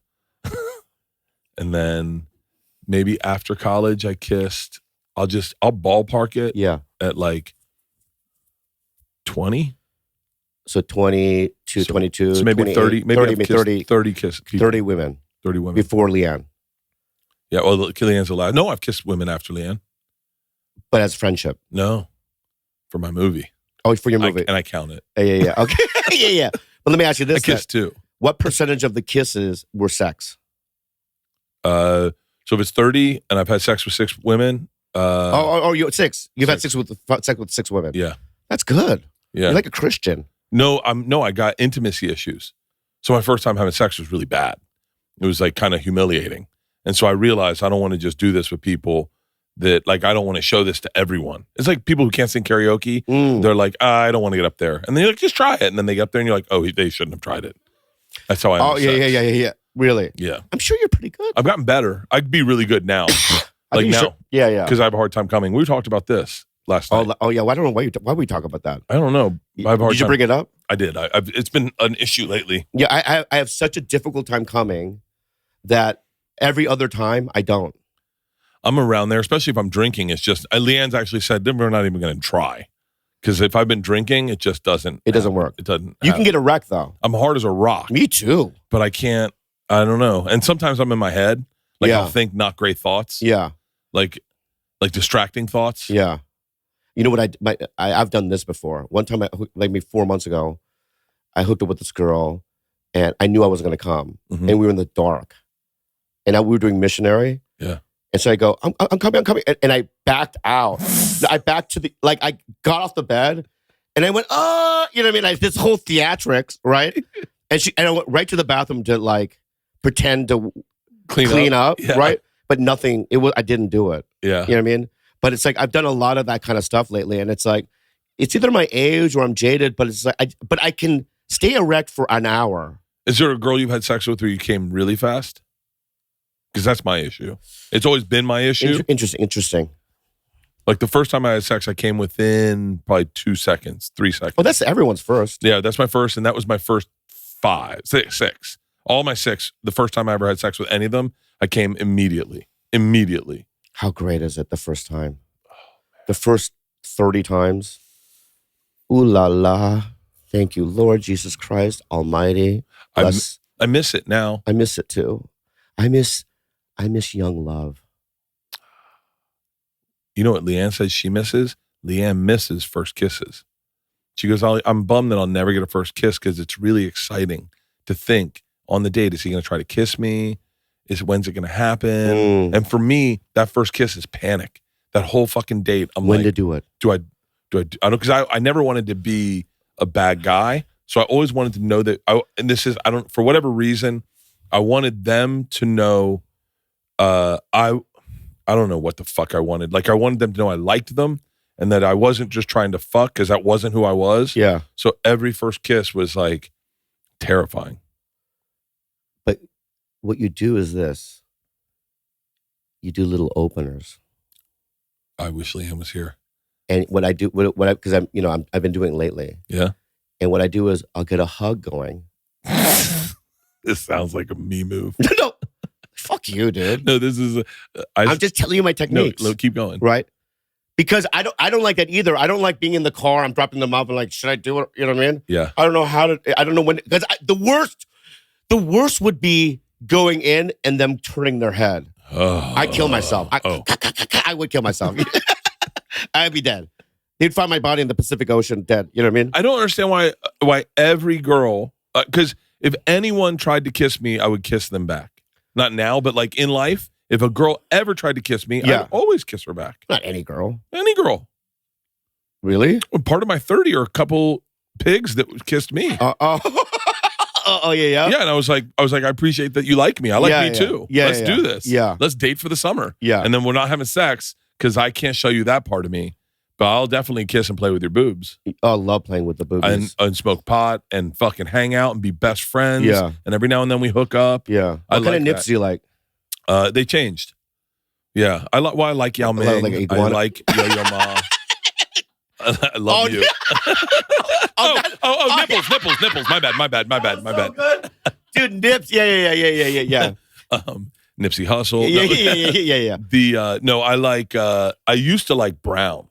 And then maybe after college, I kissed. I'll ballpark it. Yeah. At like 20. So 22, 22, So maybe 28, 30. Maybe 30, I've kissed 30, 30 kiss people. 30 women 30 women. before Leanne. Yeah, well, Leanne's allowed. No, I've kissed women after Leanne. But as friendship. No, for my movie. Oh, for your movie. And I count it. Yeah. Okay. yeah. But let me ask you this. I kissed 2. What percentage of the kisses were sex? So if it's 30 and I've had sex with 6 women. You're 6. You've had sex with 6 women. Yeah. That's good. Yeah. You're like a Christian. No, I got intimacy issues. So my first time having sex was really bad. It was like kind of humiliating. And so I realized I don't want to just do this with people that like, I don't want to show this to everyone. It's like people who can't sing karaoke. They're like, I don't want to get up there. And then you're like, just try it. And then they get up there and you're like, oh, they shouldn't have tried it. That's how I yeah. Really? Yeah. I'm sure you're pretty good. I've gotten better. I'd be really good now. Like now. Yeah. Because I have a hard time coming. We talked about this last night. Oh yeah. Well, I don't know why we talk about that. I don't know. I have a hard Did you time. bring it up? I did. It's been an issue lately. Yeah, I have such a difficult time coming that every other time I don't. I'm around there, especially if I'm drinking. It's just, Leanne's actually said, we're not even going to try. Because if I've been drinking, it just doesn't. It doesn't work. It doesn't. You can get a wreck though. I'm hard as a rock. Me too. But I can't, I don't know. And sometimes I'm in my head. Like Yeah. I'll think not great thoughts. Yeah. Like distracting thoughts. Yeah. You know what I've done this before. One time, like maybe 4 months ago, I hooked up with this girl and I knew I was going to come. Mhm. And we were in the dark. And we were doing missionary. Yeah. And so I go, I'm coming. And I backed out. I backed to I got off the bed and I went, you know what I mean? Like this whole theatrics, right? And I went right to the bathroom to like pretend to clean up, Yeah. right? But nothing, I didn't do it. Yeah. You know what I mean? But it's like, I've done a lot of that kind of stuff lately. And it's like, it's either my age or I'm jaded, but it's like, but I can stay erect for an hour. Is there a girl you've had sex with where you came really fast? Because that's my issue. It's always been my issue. Interesting. Like the first time I had sex, I came within probably 2 seconds, 3 seconds. Well, that's everyone's first. Yeah, that's my first, and that was my first 6. All my 6, the first time I ever had sex with any of them, I came immediately. Immediately. How great is it the first time? The first 30 times. Ooh la la. Thank you, Lord Jesus Christ Almighty. I miss it now. I miss it too. I miss young love. You know what Leanne says she misses? Leanne misses first kisses. She goes, I'm bummed that I'll never get a first kiss because it's really exciting to think on the date, is he going to try to kiss me? When's it going to happen? And for me, that first kiss is panic. That whole fucking date, I'm when like, to do it? I don't, because I never wanted to be a bad guy. So I always wanted to know that, for whatever reason, I wanted them to know, I don't know what the fuck I wanted. Like I wanted them to know I liked them and that I wasn't just trying to fuck because that wasn't who I was. Yeah. So every first kiss was like terrifying. But what you do is this. You do little openers. I wish Liam was here. And what I do, because I've been doing it lately. Yeah. And what I do is I'll get a hug going. This sounds like a me move. No, fuck you, dude. No, this is. I'm just telling you my techniques. No, keep going. Right? Because I don't like that either. I don't like being in the car. I'm dropping them off and like, should I do it? You know what I mean? Yeah. I don't know how to. I don't know when. Because the worst would be going in and them turning their head. Oh. I'd kill myself. I would kill myself. I'd be dead. They'd find my body in the Pacific Ocean dead. You know what I mean? I don't understand why every girl, because if anyone tried to kiss me, I would kiss them back. Not now, but like in life, if a girl ever tried to kiss me, Yeah. I'd always kiss her back. Not any girl. Any girl. Really? Well, part of my 30 are a couple pigs that kissed me. Oh yeah. Yeah, and I was like, I appreciate that you like me. I like Yeah, me yeah. too. Yeah, Let's yeah, do yeah. this. Yeah. Let's date for the summer. Yeah. And then we're not having sex because I can't show you that part of me. But I'll definitely kiss and play with your boobs. Oh, I love playing with the boobies. And smoke pot and fucking hang out and be best friends. Yeah. And every now and then we hook up. Yeah. I What kind like of nips that. do you like? They changed. Yeah. I like Yao Ming. Like I iguana? like Yo-Yo Ma. I love you. Nipples. My bad. So good. Dude, nips. Yeah. Nipsey Hussle. Yeah. No, I used to like Brown.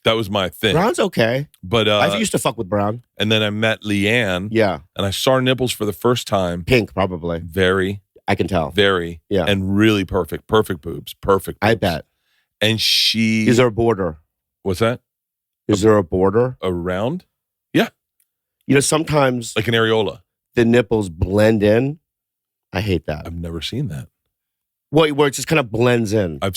That was my thing. Brown's okay. But I used to fuck with Brown. and then I met Leanne. Yeah. And I saw her nipples for the first time. Pink, probably. Very, I can tell. very, Yeah. and really perfect boobs. I bet. And she Is there a border? what's that? Is there a border? Around? You know, sometimes Like an areola. the nipples blend in. I hate that. I've never seen that. Where it just kind of blends in. I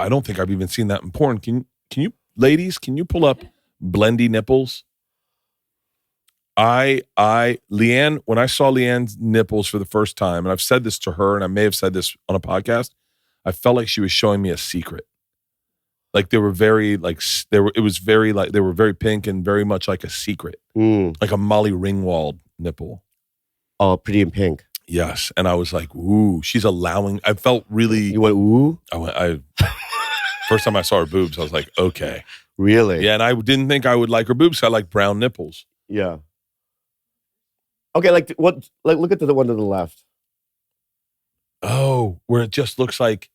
don't think I've even seen that in porn. Can you, ladies, can you pull up blendy nipples? Leanne, when I saw Leanne's nipples for the first time, and I've said this to her, and I may have said this on a podcast, I felt like she was showing me a secret. Like they were very they were very pink and very much like a secret, like a Molly Ringwald nipple. Oh, pretty in pink. Yes, and I was like, ooh, she's allowing. I felt really. You went ooh. First time I saw her boobs, I was like, okay, really? yeah, and I didn't think I would like her boobs. I like brown nipples. Yeah. Okay, like what? Like look at the one to the left. Oh, where it just looks like.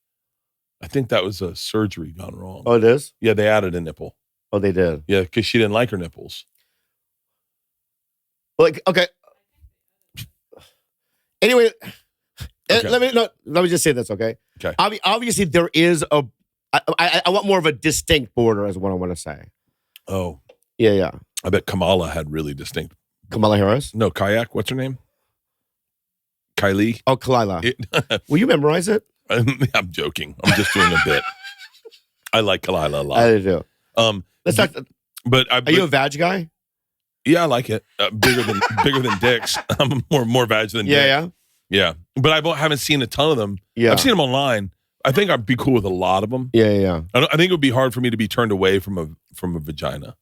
I think that was a surgery gone wrong. Oh, it is? Yeah, they added a nipple. Oh, they did? Yeah, because she didn't like her nipples. Like, okay. Anyway, let me just say this, okay? Okay. Obviously, there is I want more of a distinct border is what I want to say. Oh. Yeah. I bet Kamala had really distinct. Kamala Harris? No, Kayak. What's her name? Kylie? Oh, Kalila. Will you memorize it? I'm joking. I'm just doing a bit. I like Kalila a lot. I do. Let's talk. Are you a vag guy? Yeah, I like it. Bigger than dicks. I'm more vag than dick. Yeah. But I haven't seen a ton of them. Yeah. I've seen them online. I think I'd be cool with a lot of them. Yeah. I think it would be hard for me to be turned away from a vagina.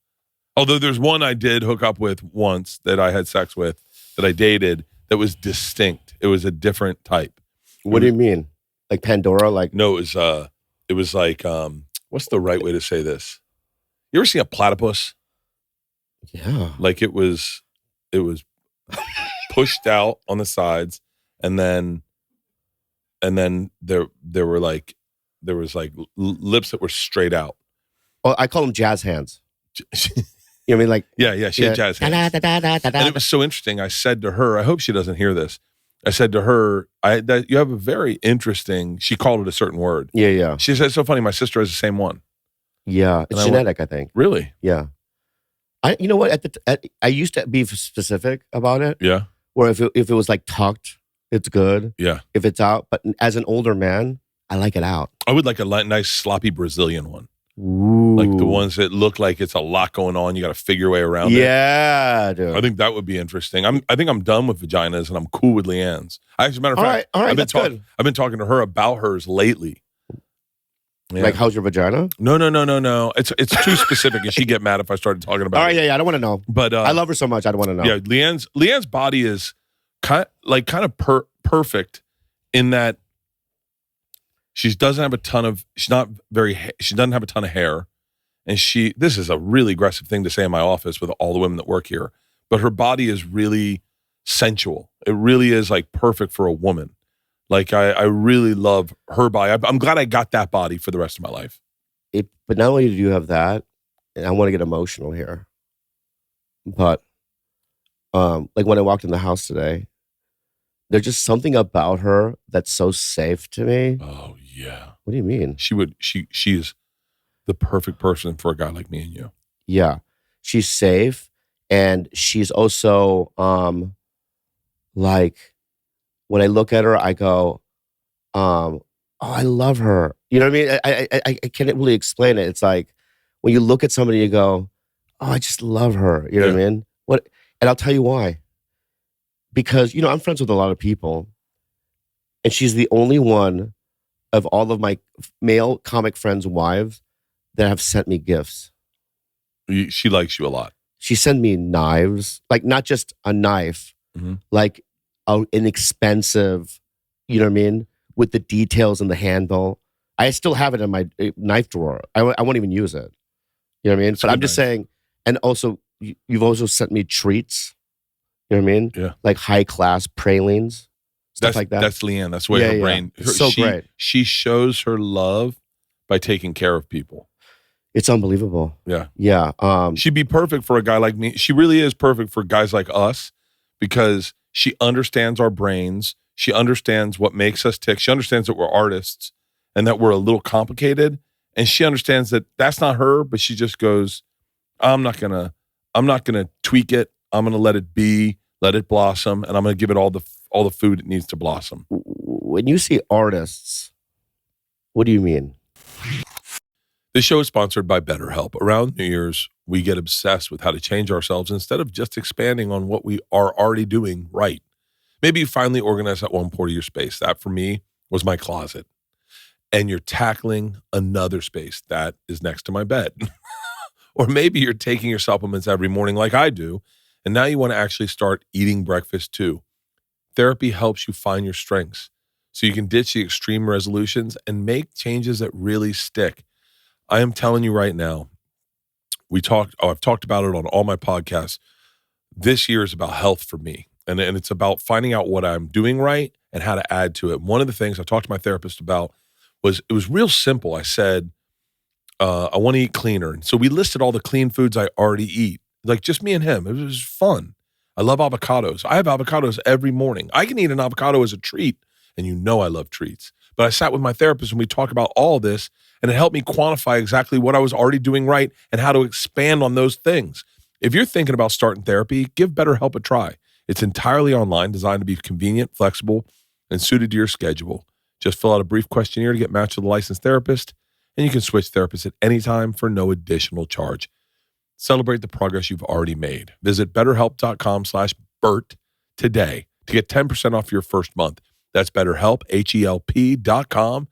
Although there's one I did hook up with once that I had sex with that I dated that was distinct. It was a different type. What do you mean? Like Pandora? Like no, it was like what's the right way to say this? You ever see a platypus? Yeah. Like it was pushed out on the sides, and then there was lips that were straight out. Oh, I call them jazz hands. You know what I mean? Like yeah, she had jazz hands. And it was so interesting. I said to her, I hope she doesn't hear this. I said to her, that you have a very interesting. She called it a certain word. Yeah. She said, "It's so funny. My sister has the same one." Yeah, it's genetic, I think. Really? Yeah. You know what? I used to be specific about it. Yeah. Where if it was like tucked, it's good. Yeah. If it's out, but as an older man, I like it out. I would like a nice sloppy Brazilian one. Ooh. Like the ones that look like it's a lot going on. You got to figure your way around it. Yeah, dude. I think that would be interesting. I think I'm done with vaginas and I'm cool with Leanne's. As a matter of fact, all right, that's good. I've been talking to her about hers lately. Yeah. Like, how's your vagina? No. It's too specific, and she'd get mad if I started talking about it. All right, yeah, I don't want to know. But I love her so much, I don't want to know. Yeah, Leanne's body is kind of perfect in that she doesn't have a ton of hair, and this is a really aggressive thing to say in my office with all the women that work here, but her body is really sensual. It really is like perfect for a woman. Like I really love her body. I'm glad I got that body for the rest of my life. But not only do you have that, and I want to get emotional here, but like when I walked in the house today, there's just something about her that's so safe to me. Oh yeah. What do you mean? She is the perfect person for a guy like me and you. Yeah. She's safe, and she's also like when I look at her, I go, oh, I love her. You know what I mean? I can't really explain it. It's like when you look at somebody, you go, oh, I just love her. You know what I mean? And I'll tell you why. Because, I'm friends with a lot of people, and she's the only one of all of my male comic friends' wives that have sent me gifts. She likes you a lot. She sent me knives, like not just a knife, like an inexpensive, you know what I mean, with the details and the handle. I still have it in my knife drawer. I won't even use it. You know what I mean? But I'm just saying, and also, you've also sent me treats. You know what I mean? Yeah. Like high class pralines, stuff like that. That's Leanne. That's the way her brain. Great. She shows her love by taking care of people. It's unbelievable. Yeah. Yeah. She'd be perfect for a guy like me. She really is perfect for guys like us because she understands our brains. She understands what makes us tick. She understands that we're artists and that we're a little complicated. And she understands that that's not her, but she just goes, I'm not gonna tweak it. I'm gonna let it be, let it blossom, and I'm gonna give it all the food it needs to blossom. When you see artists, What do you mean? This show is sponsored by BetterHelp. Around New Year's, we get obsessed with how to change ourselves instead of just expanding on what we are already doing right. Maybe you finally organize that one part of your space. That, for me, was my closet. And you're tackling another space that is next to my bed. Or maybe you're taking your supplements every morning like I do, and now you want to actually start eating breakfast too. Therapy helps you find your strengths so you can ditch the extreme resolutions and make changes that really stick. I am telling you right now, I've talked about it on all my podcasts. This year is about health for me. And it's about finding out what I'm doing right and how to add to it. One of the things I talked to my therapist about was, it was real simple. I said, I want to eat cleaner. And so we listed all the clean foods I already eat, like just me and him. It was fun. I love avocados. I have avocados every morning. I can eat an avocado as a treat, and you know I love treats. But I sat with my therapist and we talked about all this, and it helped me quantify exactly what I was already doing right and how to expand on those things. If you're thinking about starting therapy, give BetterHelp a try. It's entirely online, designed to be convenient, flexible, and suited to your schedule. Just fill out a brief questionnaire to get matched with a licensed therapist, and you can switch therapists at any time for no additional charge. Celebrate the progress you've already made. Visit BetterHelp.com/Bert today to get 10% off your first month. That's BetterHelp, HELP.com/Bert.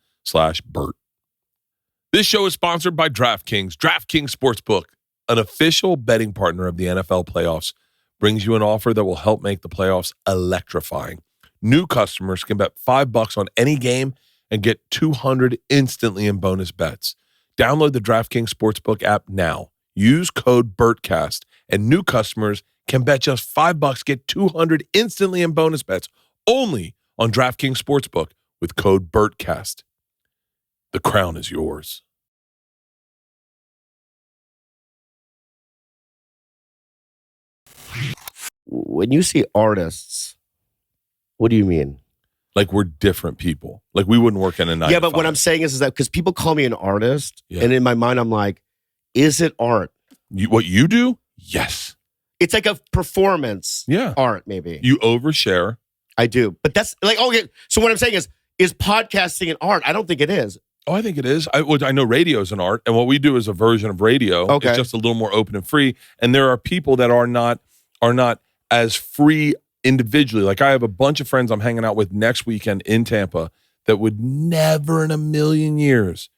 This show is sponsored by DraftKings. DraftKings Sportsbook, an official betting partner of the NFL playoffs, brings you an offer that will help make the playoffs electrifying. New customers can bet $5 on any game and get $200 instantly in bonus bets. Download the DraftKings Sportsbook app now. Use code BertCast, and new customers can bet just $5, get $200 instantly in bonus bets, only on DraftKings Sportsbook with code BertCast. The crown is yours. When you see artists, what do you mean? Like, we're different people. Like, we wouldn't work in a 9 Yeah, to but what 5. I'm saying is that because people call me an artist, Yeah. and in my mind, I'm like, is it art? What you do? Yes. It's like a performance Yeah. art, maybe. You overshare. I do. But that's like, okay. So what I'm saying is podcasting an art? I don't think it is. Oh, I think it is. I know radio is an art, and what we do is a version of radio. Okay. It's just a little more open and free. And there are people that are not as free individually. Like, I have a bunch of friends I'm hanging out with next weekend in Tampa that would never in a million years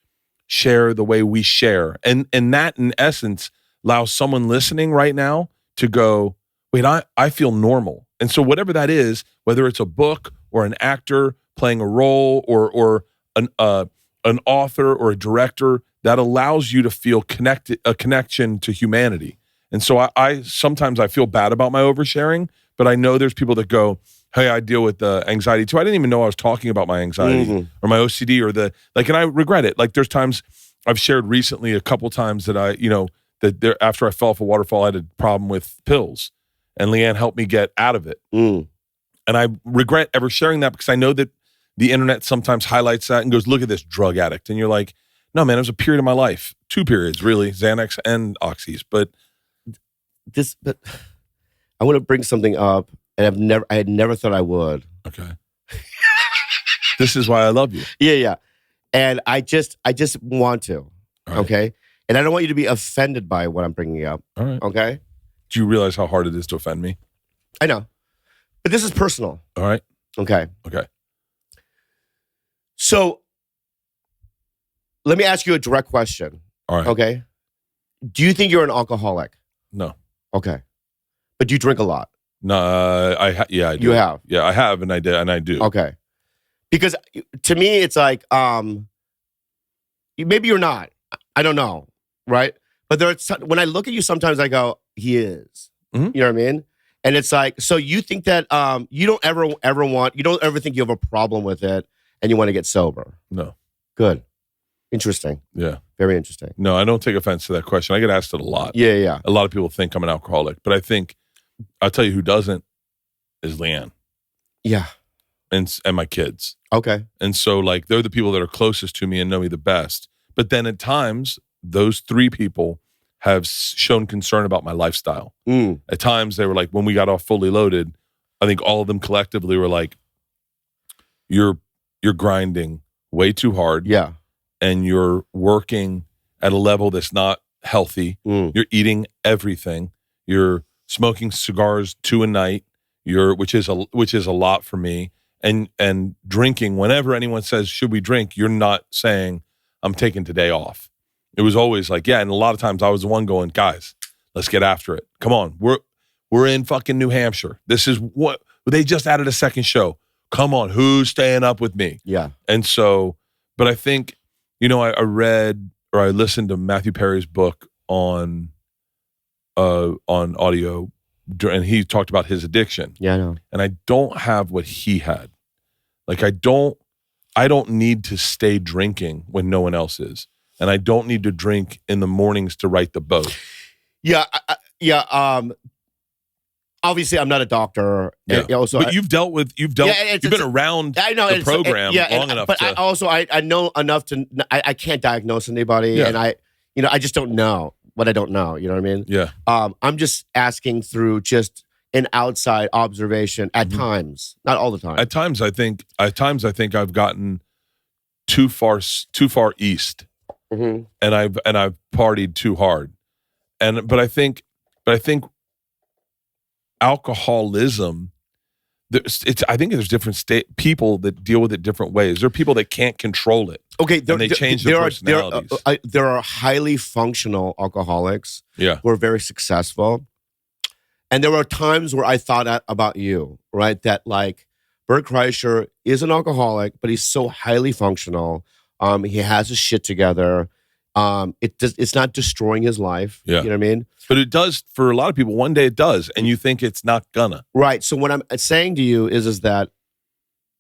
share the way we share. And that, in essence, allows someone listening right now to go, wait, I feel normal. And so whatever that is, whether it's a book or an actor playing a role or an author or a director, that allows you to feel connected, a connection to humanity. And so I sometimes I feel bad about my oversharing, but I know there's people that go, hey, I deal with anxiety too. I didn't even know I was talking about my anxiety or my OCD or and I regret it. Like, there's times I've shared recently a couple times that after I fell off a waterfall, I had a problem with pills, and Leanne helped me get out of it. And I regret ever sharing that because I know that the internet sometimes highlights that and goes, look at this drug addict. And you're like, no, man, it was a period of my life. 2 periods, really, Xanax and Oxys. But I want to bring something up, and I had never thought I would. Okay. This is why I love you. Yeah. And I just want to. Right. Okay. And I don't want you to be offended by what I'm bringing up. All right. Okay. Do you realize how hard it is to offend me? I know. But this is personal. All right. Okay. Okay. So let me ask you a direct question. All right. Okay. Do you think you're an alcoholic? No. Okay. But do you drink a lot? No, I do. You have? Yeah, I have, and I do. Okay. Because to me, it's like, maybe you're not. I don't know, right? But when I look at you, sometimes I go, he is. Mm-hmm. You know what I mean? And it's like, so you think that you don't ever think you have a problem with it, and you want to get sober? No. Good. Interesting. Yeah. Very interesting. No, I don't take offense to that question. I get asked it a lot. Yeah. A lot of people think I'm an alcoholic, but I think I'll tell you who doesn't is Leanne. Yeah. And my kids. Okay. And so, like, they're the people that are closest to me and know me the best. But then at times, those 3 people have shown concern about my lifestyle. At times, they were like, when we got off Fully Loaded, I think all of them collectively were like, you're grinding way too hard. Yeah. and you're working at a level that's not healthy. You're eating everything. You're smoking cigars 2 a night. Which is a lot for me. And drinking, whenever anyone says, should we drink? You're not saying, I'm taking today off. It was always like, yeah. And a lot of times I was the one going, guys, let's get after it. Come on. We're in fucking New Hampshire. This is what they just added a second show. Come on. Who's staying up with me? Yeah. And so, but I think, I read or I listened to Matthew Perry's book on audio, and he talked about his addiction. Yeah, I know. And I don't have what he had. Like I don't need to stay drinking when no one else is. And I don't need to drink in the mornings to write the boat. Yeah, obviously I'm not a doctor. Yeah. Also, but you've been around the program long enough. But I know enough to, I can't diagnose anybody, and I just don't know what I don't know. You know what I mean? Yeah. I'm just asking through just an outside observation at times, not all the time. At times I think I've gotten too far east, and I've partied too hard, but I think alcoholism. I think there's different people that deal with it different ways. There are people that can't control it. Okay, and they change their personalities. There are highly functional alcoholics who are very successful. And there are times where I thought about you, right? That like Bert Kreischer is an alcoholic, but he's so highly functional. He has his shit together. It's not destroying his life. Yeah. You know what I mean? But it does for a lot of people. One day it does, and you think it's not gonna. Right. So what I'm saying to you is that,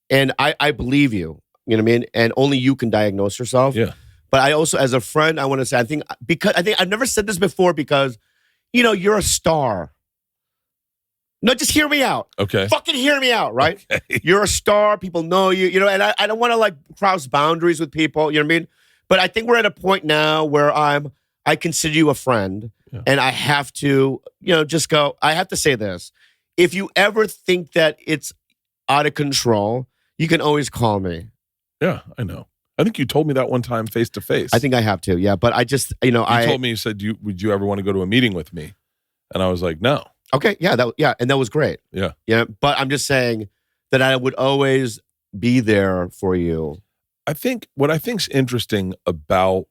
and I believe you. You know what I mean? And only you can diagnose yourself. Yeah. But I also, as a friend, I want to say, I think I've never said this before because, you're a star. No, just hear me out. Okay. Fucking hear me out, right? Okay. You're a star. People know you, and I don't want to like cross boundaries with people. You know what I mean? But I think we're at a point now where I consider you a friend, and I have to, just go. I have to say this: if you ever think that it's out of control, you can always call me. Yeah, I know. I think you told me that one time face to face. I think I have to. Yeah, but I just, you told me, you said, would you ever want to go to a meeting with me? And I was like, no. Okay, and that was great. Yeah. Yeah, but I'm just saying that I would always be there for you. I think what I think's interesting about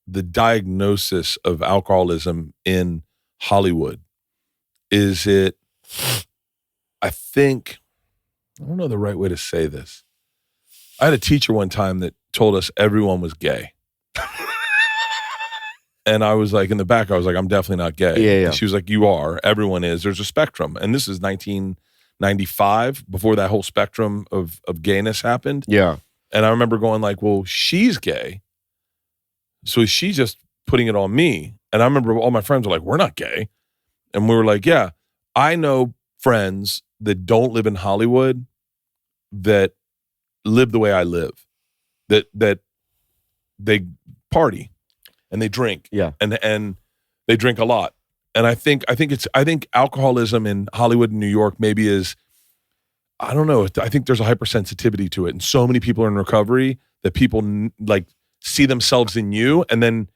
the diagnosis of alcoholism in Hollywood is I don't know the right way to say this. I had a teacher one time that told us everyone was gay. And I was like, in the back, I was like, I'm definitely not gay. Yeah. And she was like, you are. Everyone is. There's a spectrum. And this is 1995, before that whole spectrum of gayness happened. Yeah. And I remember going like, well, she's gay. So is she just putting it on me? And I remember all my friends were like, we're not gay. And we were like, yeah, I know friends that don't live in Hollywood that live the way I live, that they party and they drink, and they drink a lot. And I think alcoholism in Hollywood and New York maybe is, I don't know. I think there's a hypersensitivity to it, and so many people are in recovery that people like see themselves in you, and then,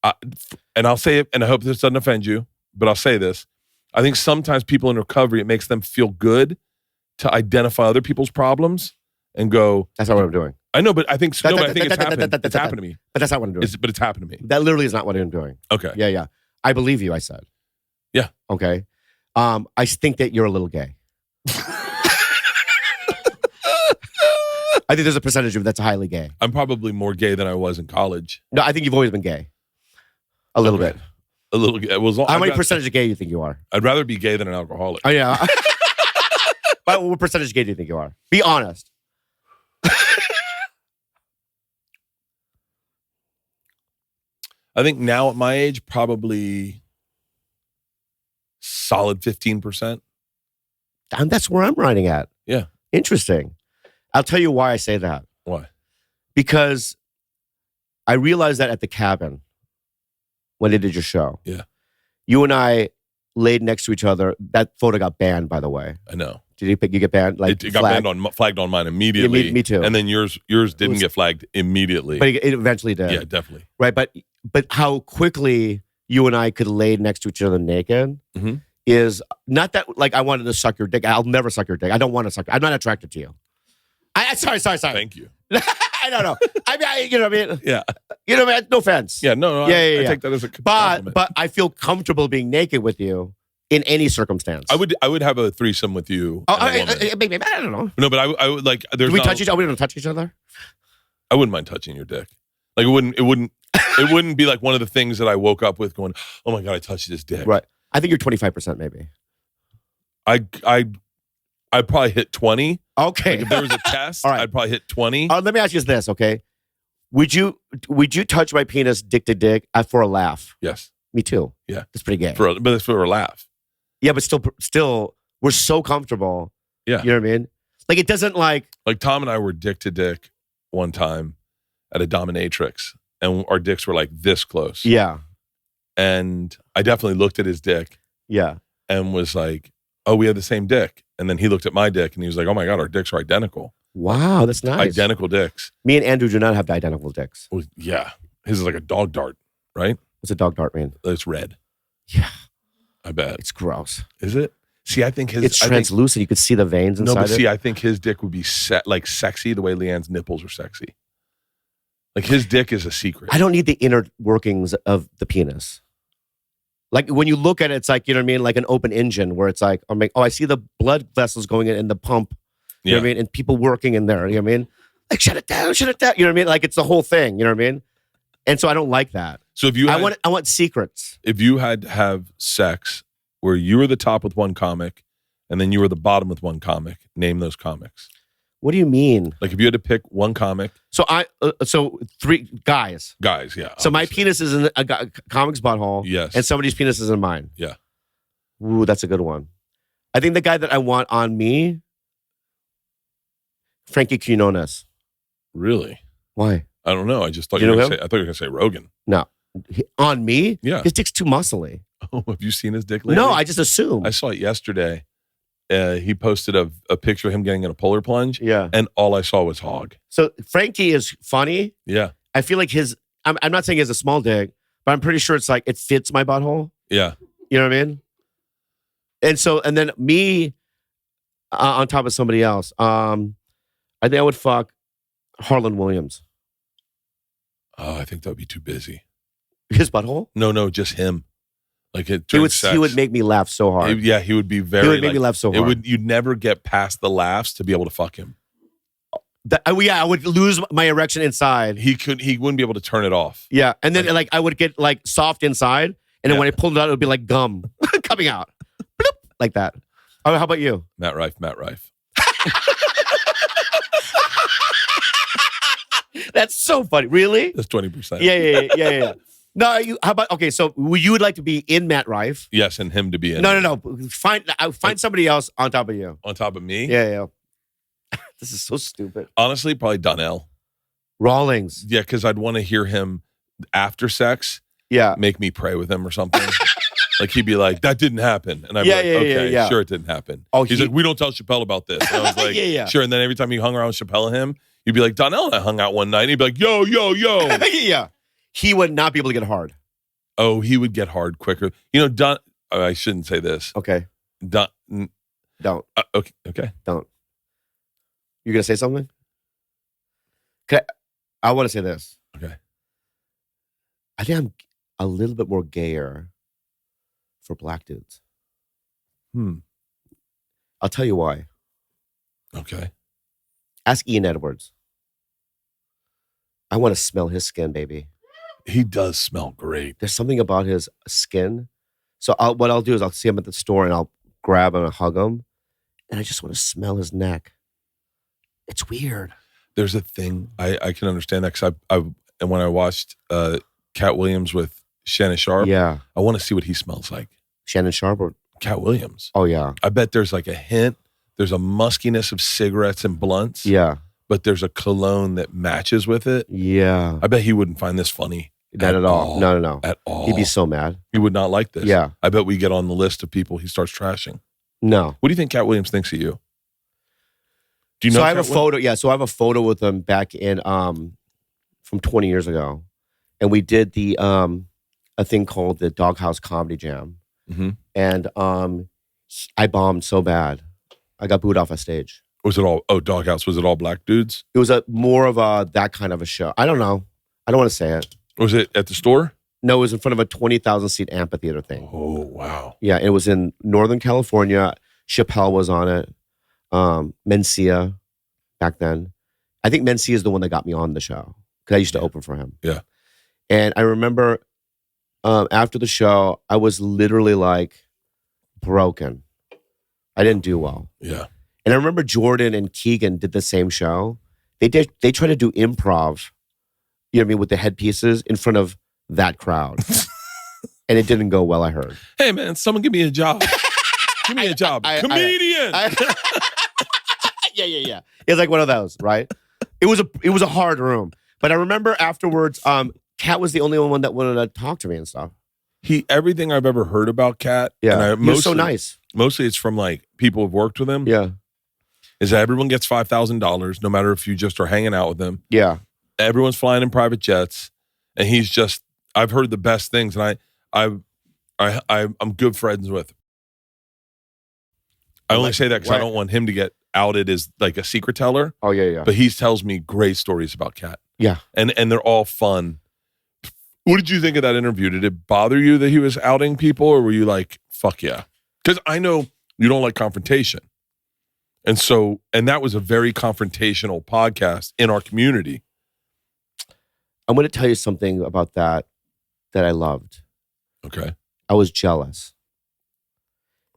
and I'll say it, and I hope this doesn't offend you, but I'll say this: I think sometimes people in recovery, it makes them feel good to identify other people's problems and go, that's not what I'm doing. I know, but I think it's happened. It's happened to me. But that's not what I'm doing. But it's happened to me. That literally is not what I'm doing. Okay. Yeah. I believe you, I said. Yeah. Okay. I think that you're a little gay. I think there's a percentage of that's highly gay. I'm probably more gay than I was in college. No, I think you've always been gay. A little bit. A little gay. How many percentage of gay do you think you are? I'd rather be gay than an alcoholic. Oh, yeah. But what percentage gay do you think you are? Be honest. I think now at my age, probably solid 15%. And that's where I'm riding at. Yeah. Interesting. I'll tell you why I say that. Why? Because I realized that at the cabin when they did your show. Yeah. You and I laid next to each other. That photo got banned, by the way. I know. Did you get banned? Like It got flagged on mine immediately. Yeah, me too. And then yours didn't get flagged immediately. But it eventually did. Yeah, definitely. Right, but how quickly you and I could lay next to each other naked is not that like I wanted to suck your dick. I'll never suck your dick. I don't want to suck. I'm not attracted to you. Sorry. Thank you. I don't know. I mean, you know what I mean? Yeah. You know what I mean? No offense. Yeah, no. Yeah. I take that as a compliment. But I feel comfortable being naked with you in any circumstance. I would have a threesome with you. Oh, I don't know. No, but I would like. There's Do we touch each other? We don't touch each other. I wouldn't mind touching your dick. Like it wouldn't be like one of the things that I woke up with going, oh my God, I touched his dick. Right. I think you're 25% maybe. I'd probably hit 20. Okay. Like if there was a test, All right. I'd probably hit 20. Let me ask you this, okay? Would you touch my penis dick to dick for a laugh? Yes. Me too. Yeah. That's pretty gay. But it's for a laugh. Yeah, but still, we're so comfortable. Yeah. You know what I mean? Like it doesn't like Tom and I were dick to dick one time at a dominatrix, and our dicks were like this close. Yeah. And I definitely looked at his dick. Yeah. And was like, oh, we have the same dick. And then he looked at my dick and he was like, oh my God, our dicks are identical. Wow, that's nice. Identical dicks. Me and Andrew do not have the identical dicks. Well, yeah. His is like a dog dart, right? What's a dog dart mean? It's red. Yeah. I bet. It's gross. Is it? See, I think his... It's translucent. You could see the veins inside No, but see, it. I think his dick would be sexy the way Leanne's nipples are sexy. Like his dick is a secret. I don't need the inner workings of the penis. Like when you look at it, it's like, you know what I mean? Like an open engine where it's like, I'm like, oh, I see the blood vessels going in the pump. You know what I mean? And people working in there. You know what I mean? Like, shut it down. You know what I mean? Like it's the whole thing. You know what I mean? And so I don't like that. So if you I want secrets. If you had to have sex where you were the top with one comic and then you were the bottom with one comic, name those comics. What do you mean? Like if you had to pick one comic. So so 3 guys. Guys, yeah. So my penis is in a comic's butthole. Yes. And somebody's penis is in mine. Yeah. Ooh, that's a good one. I think the guy that I want on me, Frankie Quinones. Really? Why? I don't know. I just thought You you were know going to say, I thought you were going to say Rogan. No. On me? Yeah. His dick's too muscly. Oh, have you seen his dick lately? No, I just assume. I saw it yesterday. He posted a picture of him getting in a polar plunge. Yeah. And all I saw was hog. So Frankie is funny. Yeah. I feel like I'm not saying he has a small dick, but I'm pretty sure it's like it fits my butthole. Yeah. You know what I mean? And then me on top of somebody else. I think I would fuck Harlan Williams. Oh, I think that would be too busy. His butthole? No, just him. Like it. He would make me laugh so hard. He would be very. He would make me laugh so hard. You'd never get past the laughs to be able to fuck him. I would lose my erection inside. He wouldn't be able to turn it off. Yeah, and then like I would get like soft inside, and then when I pulled it out, it would be like gum coming out, bloop, like that. Oh, how about you, Matt Rife. That's so funny. Really? That's 20%. Yeah. No, how about so you would like to be in Matt Rife? Yes, and him to be in. No. Find somebody else on top of you. On top of me? Yeah. This is so stupid. Honestly, probably Donnell. Rawlings. Yeah, because I'd want to hear him after sex. Yeah. Make me pray with him or something. Like he'd be like, "That didn't happen," and I'd be like, "Okay, sure, it didn't happen." Oh, he's like, "We don't tell Chappelle about this." And I was like, Yeah. Sure. And then every time you hung around with Chappelle and him, you'd be like, "Donnell and I hung out one night," and he'd be like, "Yo." Yeah. He would not be able to get hard. Oh, he would get hard quicker. You know, I shouldn't say this. Okay. Don't. Okay. Don't. You gonna say something? I want to say this. Okay. I think I'm a little bit more gayer for black dudes. I'll tell you why. Okay. Ask Ian Edwards. I want to smell his skin, baby. He does smell great. There's something about his skin. So what I'll do is I'll see him at the store and I'll grab him and hug him. And I just want to smell his neck. It's weird. There's a thing, I can understand that because and when I watched Cat Williams with Shannon Sharp, yeah, I want to see what he smells like. Shannon Sharp or Cat Williams? Oh, yeah. I bet there's like a hint. There's a muskiness of cigarettes and blunts. Yeah. But there's a cologne that matches with it. Yeah. I bet he wouldn't find this funny. Not at all. No. At all. He'd be so mad. He would not like this. Yeah. I bet we get on the list of people he starts trashing. No. What do you think Cat Williams thinks of you? Do you know? So I have a photo. Yeah. So I have a photo with him back in from 20 years ago, and we did the a thing called the Doghouse Comedy Jam, and I bombed so bad, I got booed off a stage. Was it all? Oh, Doghouse. Was it all black dudes? It was more of a that kind of a show. I don't know. I don't want to say it. Was it at the store? No, it was in front of a 20,000 seat amphitheater thing. Oh, wow. Yeah, it was in Northern California. Chappelle was on it. Mencia back then. I think Mencia is the one that got me on the show because I used to open for him. Yeah. And I remember after the show, I was literally like broken. I didn't do well. Yeah. And I remember Jordan and Keegan did the same show. They tried to do improv, you know what I mean, with the headpieces in front of that crowd. And it didn't go well, I heard. Hey, man, someone give me a job. Give me a job. Comedian. Yeah. It was like one of those, right? It was a hard room. But I remember afterwards, Kat was the only one that wanted to talk to me and stuff. Everything I've ever heard about Kat. Yeah. He was so nice. Mostly it's from like people who've worked with him. Yeah. Is that everyone gets $5,000 no matter if you just are hanging out with him. Yeah. Everyone's flying in private jets. And he's just, I've heard the best things. And I'm good friends with. I only say that because I don't want him to get outed as like a secret teller. Oh, yeah. But he tells me great stories about Kat. Yeah. And they're all fun. What did you think of that interview? Did it bother you that he was outing people, or were you like, fuck yeah? Because I know you don't like confrontation. And that was a very confrontational podcast in our community. I'm going to tell you something about that I loved. Okay. I was jealous.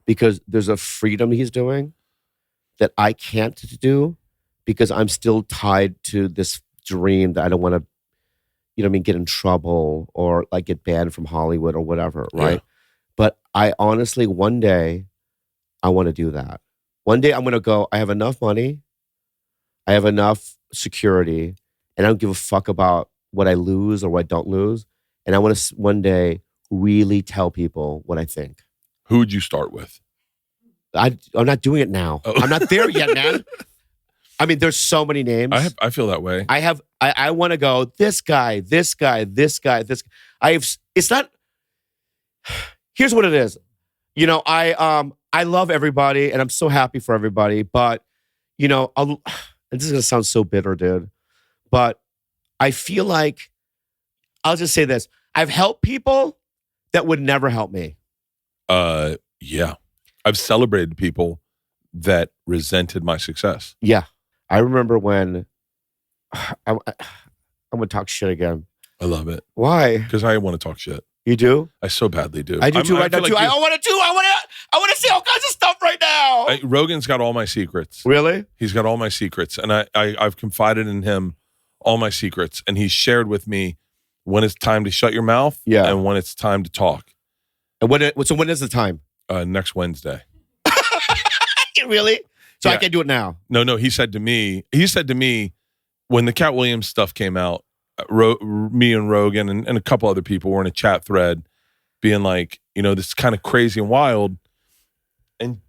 Because there's a freedom he's doing that I can't do because I'm still tied to this dream that I don't want to, you know what I mean, get in trouble or like get banned from Hollywood or whatever, right? Yeah. But I honestly, one day, I want to do that. One day I'm going to go, I have enough money, I have enough security, and I don't give a fuck about what I lose or what I don't lose. And I want to one day really tell people what I think. Who would you start with? I'm not doing it now. Oh. I'm not there yet, man. I mean, there's so many names. I feel that way. I want to go, this guy. It's not, here's what it is. You know, I love everybody and I'm so happy for everybody, but you know, and this is going to sound so bitter, dude, but I feel like, I'll just say this. I've helped people that would never help me. Yeah. I've celebrated people that resented my success. Yeah. I remember when I'm going to talk shit again. I love it. Why? Because I want to talk shit. You do? I so badly do. I do too. I want to see all kinds of stuff right now. Rogan's got all my secrets. Really? He's got all my secrets. And I've confided in him all my secrets. And he's shared with me when it's time to shut your mouth and when it's time to talk. And so when is the time? Next Wednesday. Really? So I can do it now? No. He said to me when the Cat Williams stuff came out, me and Rogan and a couple other people were in a chat thread being like, you know, this is kind of crazy and wild. And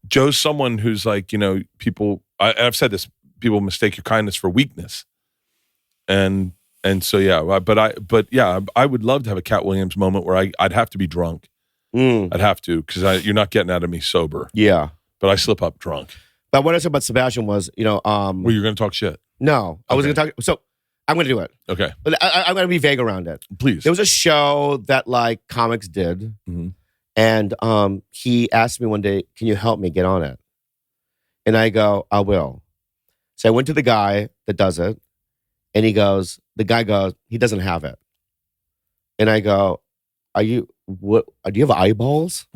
Joe's someone who's like, you know, people, I've said this, people mistake your kindness for weakness. And so, yeah, but I would love to have a Cat Williams moment where I'd have to be drunk. I'd have to, because you're not getting out of me sober. Yeah. But I slip up drunk. But what I said about Sebastian was, you know... well, you're going to talk shit? No. I was going to talk... So, I'm going to do it. Okay. But I'm going to be vague around it. Please. There was a show that, like, comics did. Mm-hmm. And he asked me one day, can you help me get on it? And I go, I will. So I went to the guy that does it. And the guy goes, he doesn't have it. And I go, do you have eyeballs?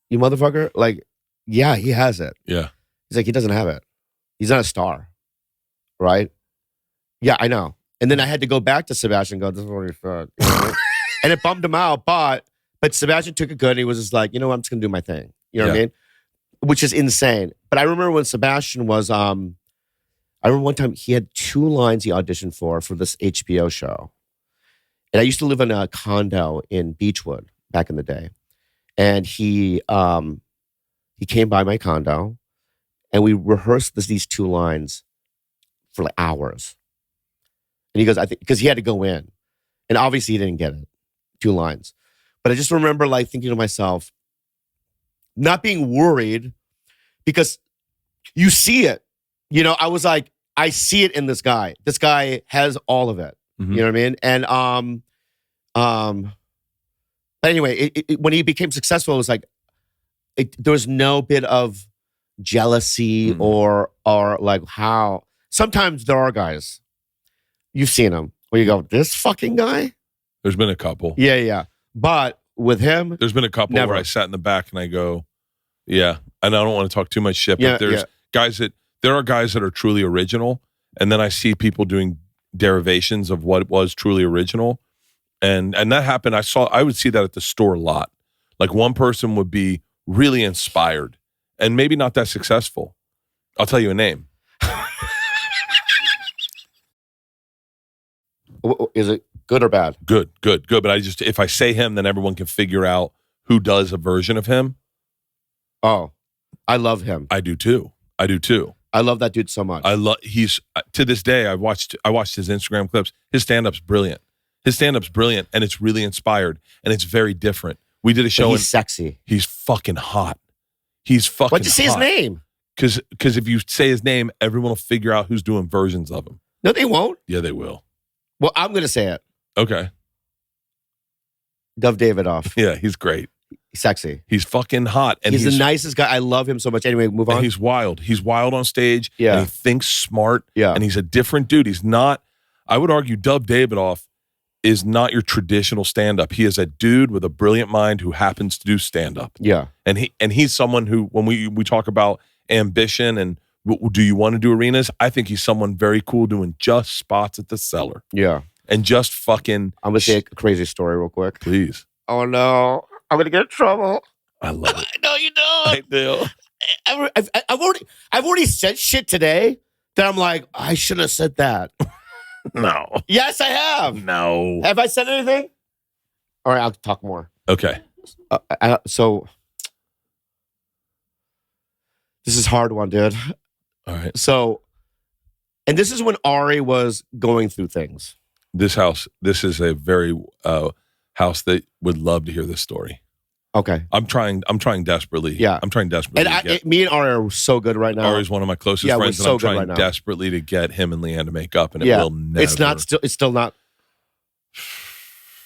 You motherfucker? Like, yeah, he has it. Yeah. He's like, he doesn't have it. He's not a star. Right? Yeah, I know. And then I had to go back to Sebastian and go, this is what he said. You know? And it bummed him out, but Sebastian took it good and he was just like, you know what, I'm just going to do my thing. You know what I mean? Which is insane. But I remember when Sebastian was, I remember one time he had 2 lines he auditioned for this HBO show. And I used to live in a condo in Beechwood back in the day. And he came by my condo and we rehearsed these 2 lines for like hours. And he goes, I think, because he had to go in. And obviously he didn't get it. 2 lines. But I just remember like thinking to myself, not being worried because you see it. You know, I was like, I see it in this guy. This guy has all of it. Mm-hmm. You know what I mean? And but anyway, when he became successful, it was like there was no bit of jealousy or like how sometimes there are guys. You've seen them where you go, this fucking guy? There's been a couple. Yeah. But with him, there's been a couple never. where I sat in the back and I go, yeah. And I don't want to talk too much shit, but there are guys that are truly original. And then I see people doing derivations of what was truly original. And that happened. I would see that at the store a lot. Like one person would be really inspired and maybe not that successful. I'll tell you a name. Is it good or bad? Good. But if I say him, then everyone can figure out who does a version of him. Oh, I love him. I do too. I love that dude so much. He's to this day. I watched his Instagram clips. His stand-up's brilliant. And it's really inspired, and it's very different. We did a show. He's sexy. He's fucking hot. Why'd you say his name? Because if you say his name, everyone will figure out who's doing versions of him. No, they won't. Yeah, they will. Well, I'm going to say it. Okay. Dove Davidoff. Yeah, he's great. He's sexy. He's fucking hot. And he's the nicest guy. I love him so much. Anyway, move on. And he's wild. He's wild on stage. Yeah. And he thinks smart. Yeah. And he's a different dude. He's not, I would argue Dove Davidoff is not your traditional stand-up. He is a dude with a brilliant mind who happens to do stand-up. Yeah. And he's someone who, when we talk about ambition and do you want to do arenas, I think he's someone very cool doing just spots at the Cellar. Yeah. And just fucking... I'm going to say a crazy story real quick. Please. Oh, no. I'm going to get in trouble. I love it. No, you don't. I do. I've already said shit today that I'm like, I shouldn't have said that. No. Yes, I have. No. Have I said anything? All right, I'll talk more. Okay. So this is a hard one, dude. All right. So, and this is when Ari was going through things. This is a very house that would love to hear this story. Okay. I'm trying desperately. Yeah. I'm trying desperately. And me and Ari are so good right now. Ari's one of my closest friends, and I'm trying desperately to get him and Leanne to make up, and it will never. It's still not.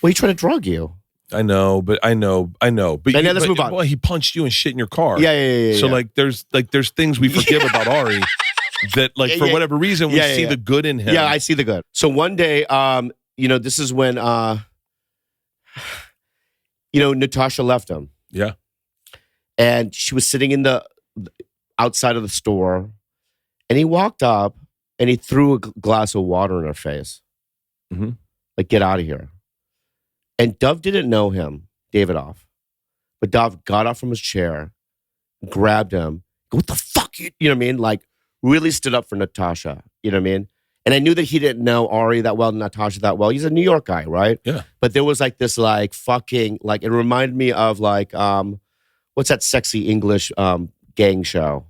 Well, he tried to drug you. I know. But let's move on. Well, he punched you and shit in your car. Yeah. So there's things we forgive about Ari that for whatever reason we see the good in him. Yeah, I see the good. So one day, this is when Natasha left him. Yeah. And she was sitting in the outside of the store, and he walked up and he threw a glass of water in her face. Mm-hmm. Like, get out of here. And Dove didn't know him, Davidoff. But Dove got up from his chair, grabbed him. What the fuck? You know what I mean? Like, really stood up for Natasha. You know what I mean? And I knew that he didn't know Ari that well, Natasha that well. He's a New York guy, right? Yeah. But there was like this fucking, it reminded me of what's that sexy English gang show?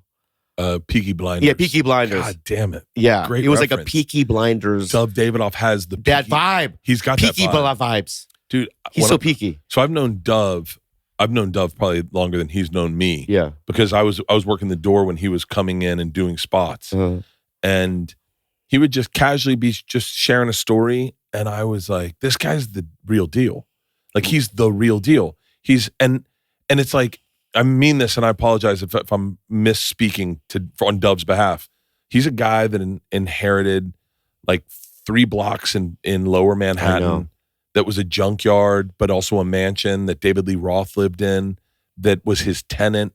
Peaky Blinders. Yeah, Peaky Blinders. God damn it. Yeah. Great It was reference. like a Peaky Blinders. Dove Davidoff has that vibe. He's got Peaky that vibe. vibes. Dude. He's so peaky. So I've known Dove probably longer than he's known me. Yeah. Because I was working the door when he was coming in and doing spots. Uh-huh. And he would just casually be just sharing a story. And I was like, this guy's the real deal. Like, he's the real deal. And it's like, I mean this, and I apologize if I'm misspeaking on Dove's behalf. He's a guy that inherited like 3 blocks in lower Manhattan that was a junkyard, but also a mansion that David Lee Roth lived in that was his tenant.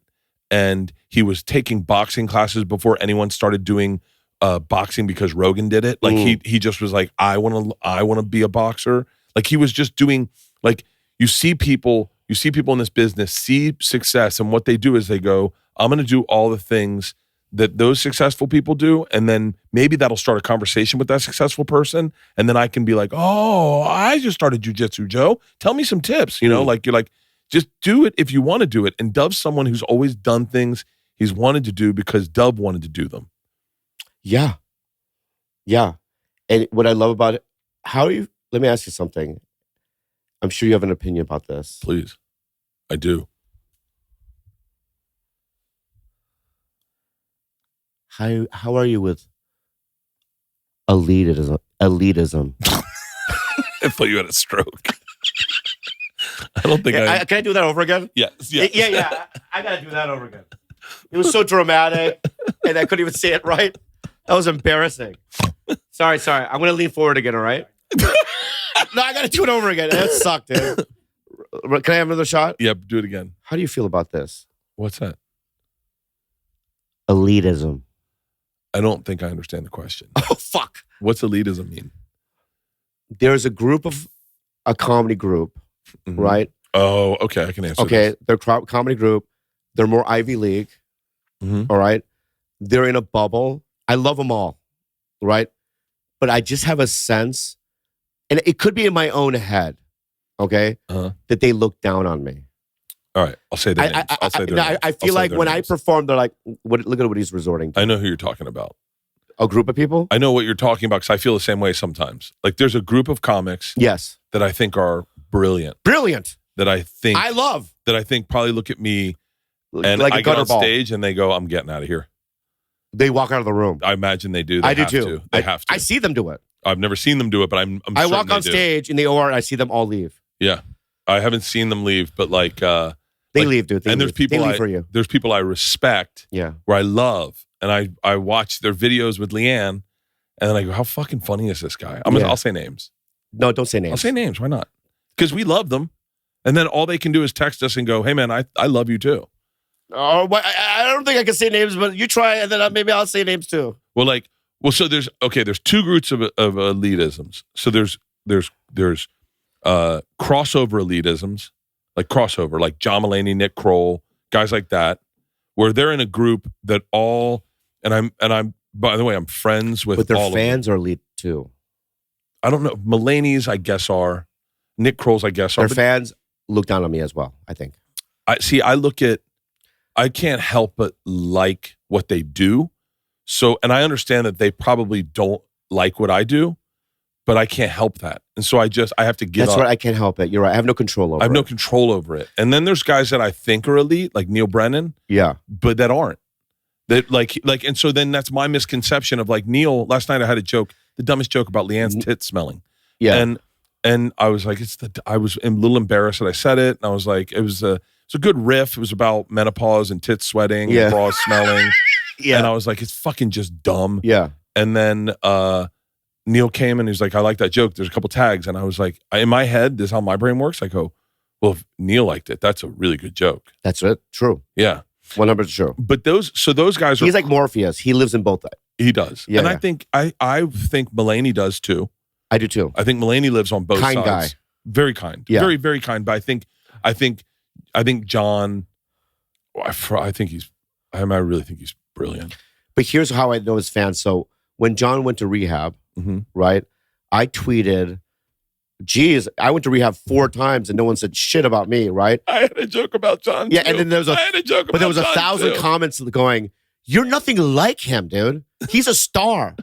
And he was taking boxing classes before anyone started doing boxing because Rogan did it. Like he just was like, I want to be a boxer. Like, he was just doing, like, you see people in this business see success, and what they do is they go, I'm going to do all the things that those successful people do, and then maybe that'll start a conversation with that successful person, and then I can be like, oh, I just started jujitsu, Joe. Tell me some tips. You know, like you're like, just do it if you want to do it. And Dove's someone who's always done things he's wanted to do because Dove wanted to do them. Yeah. Yeah. And what I love about it, let me ask you something. I'm sure you have an opinion about this. Please. I do. How are you with elitism? I thought you had a stroke. I don't think can I do that over again? Yes. Yeah. I gotta do that over again. It was so dramatic, and I couldn't even say it right. That was embarrassing. Sorry. I'm gonna lean forward again. All right. No, I gotta do it over again. That sucked, dude. Can I have another shot? Yep. Do it again. How do you feel about this? What's that? Elitism. I don't think I understand the question. Oh fuck. What's elitism mean? There's a comedy group, right? Oh, okay. I can answer. Okay, this. they're a comedy group. They're more Ivy League. All right. They're in a bubble. I love them all, right? But I just have a sense, and it could be in my own head, okay, that they look down on me. All right, I'll say their names. I'll say their names. I feel like when I perform, they're like, look at what he's resorting to. I know who you're talking about. A group of people? I know what you're talking about because I feel the same way sometimes. Like there's a group of comics yes, that I think are brilliant. That I think I love. That I think probably look at me and like I a get gutter on ball. stage and they go, I'm getting out of here. They walk out of the room. I imagine they do. I do too. They have to. I see them do it. I've never seen them do it, but I'm I certain walk on they do. stage in the OR and I see them all leave. Yeah. I haven't seen them leave, but like they leave, dude. There's people they leave for you. There's people I respect, yeah, where I love, and I watch their videos with Leanne, and then I go, how fucking funny is this guy? I'll say names. No, don't say names. I'll say names. Why not? Because we love them, and then all they can do is text us and go, hey man, I love you too. Oh, I don't think I can say names, but you try, and then maybe I'll say names too. So there's two groups of elitisms. So there's crossover elitisms, like John Mulaney, Nick Kroll, guys like that, where they're in a group that all, and I'm by the way, I'm friends with all of them. But their fans are elite too. I don't know. Mulaney's, I guess, are. Nick Kroll's, I guess, are. Their fans look down on me as well, I think. I can't help but like what they do. So, and I understand that they probably don't like what I do, but I can't help that. And so I have to give up. That's right. I can't help it. You're right. I have no control over it. I have no control over it. And then there's guys that I think are elite, like Neil Brennan. Yeah. But that aren't. That like, and so then that's my misconception of like Neil. Last night I had a joke, the dumbest joke about Leanne's tits smelling. Yeah. And I was like, I was a little embarrassed that I said it. And I was like, it was a good riff. It was about menopause and tits sweating and bras smelling. Yeah. And I was like, it's fucking just dumb. Yeah. And then Neil came and he's like, I like that joke. There's a couple tags. And I was like, in my head, this is how my brain works. I go, well, if Neil liked it, that's a really good joke. That's it. True. Yeah. 100% true. But those guys are. He's like Morpheus. He lives in both. He does. Yeah, and I think Mulaney does too. I do too. I think Mulaney lives on both sides. Kind guy. Very kind. Yeah. Very, very kind. But I think John, I really think he's brilliant. But here's how I know his fans. So when John went to rehab, right, I tweeted, geez, I went to rehab 4 times and no one said shit about me, right? I had a joke about John. Yeah, too. and then there was John 1,000 too. comments going, you're nothing like him, dude. He's a star.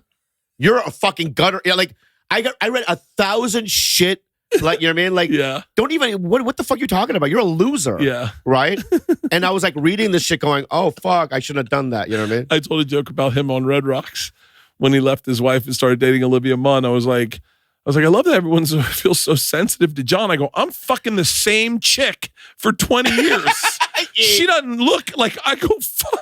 You're a fucking gutter. Yeah, like I read 1,000 shit. Like, you know what I mean? Like, yeah. Don't even, what the fuck are you talking about? You're a loser. Yeah. Right? And I was like reading this shit going, oh, fuck, I shouldn't have done that. You know what I mean? I told a joke about him on Red Rocks when he left his wife and started dating Olivia Munn. I was like, I love that everyone feels so sensitive to John. I go, I'm fucking the same chick for 20 years. She doesn't look like, I go,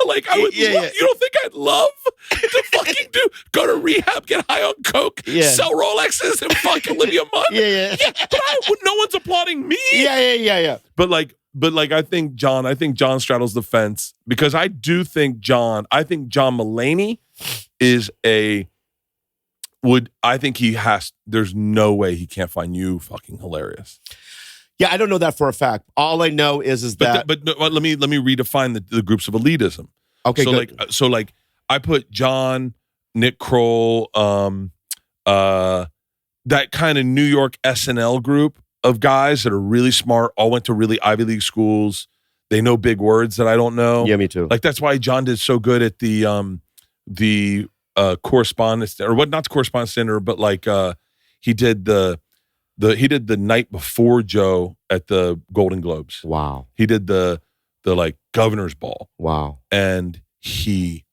like I would love, you don't think I'd love to fucking go to rehab, get high on coke, sell Rolexes and fuck Olivia Munn? Yeah. But no one's applauding me. Yeah. But I think John straddles the fence because I think John Mulaney is there's no way he can't find you fucking hilarious. Yeah, I don't know that for a fact. All I know is that. But let me redefine the groups of elitism. Okay, so good. I put John, Nick Kroll, that kind of New York SNL group of guys that are really smart, all went to really Ivy League schools. They know big words that I don't know. Yeah, me too. Like that's why John did so good at the correspondence, or what? Not the correspondence center, but like he did the night before Joe at the Golden Globes. Wow. He did the like governor's ball. Wow. And he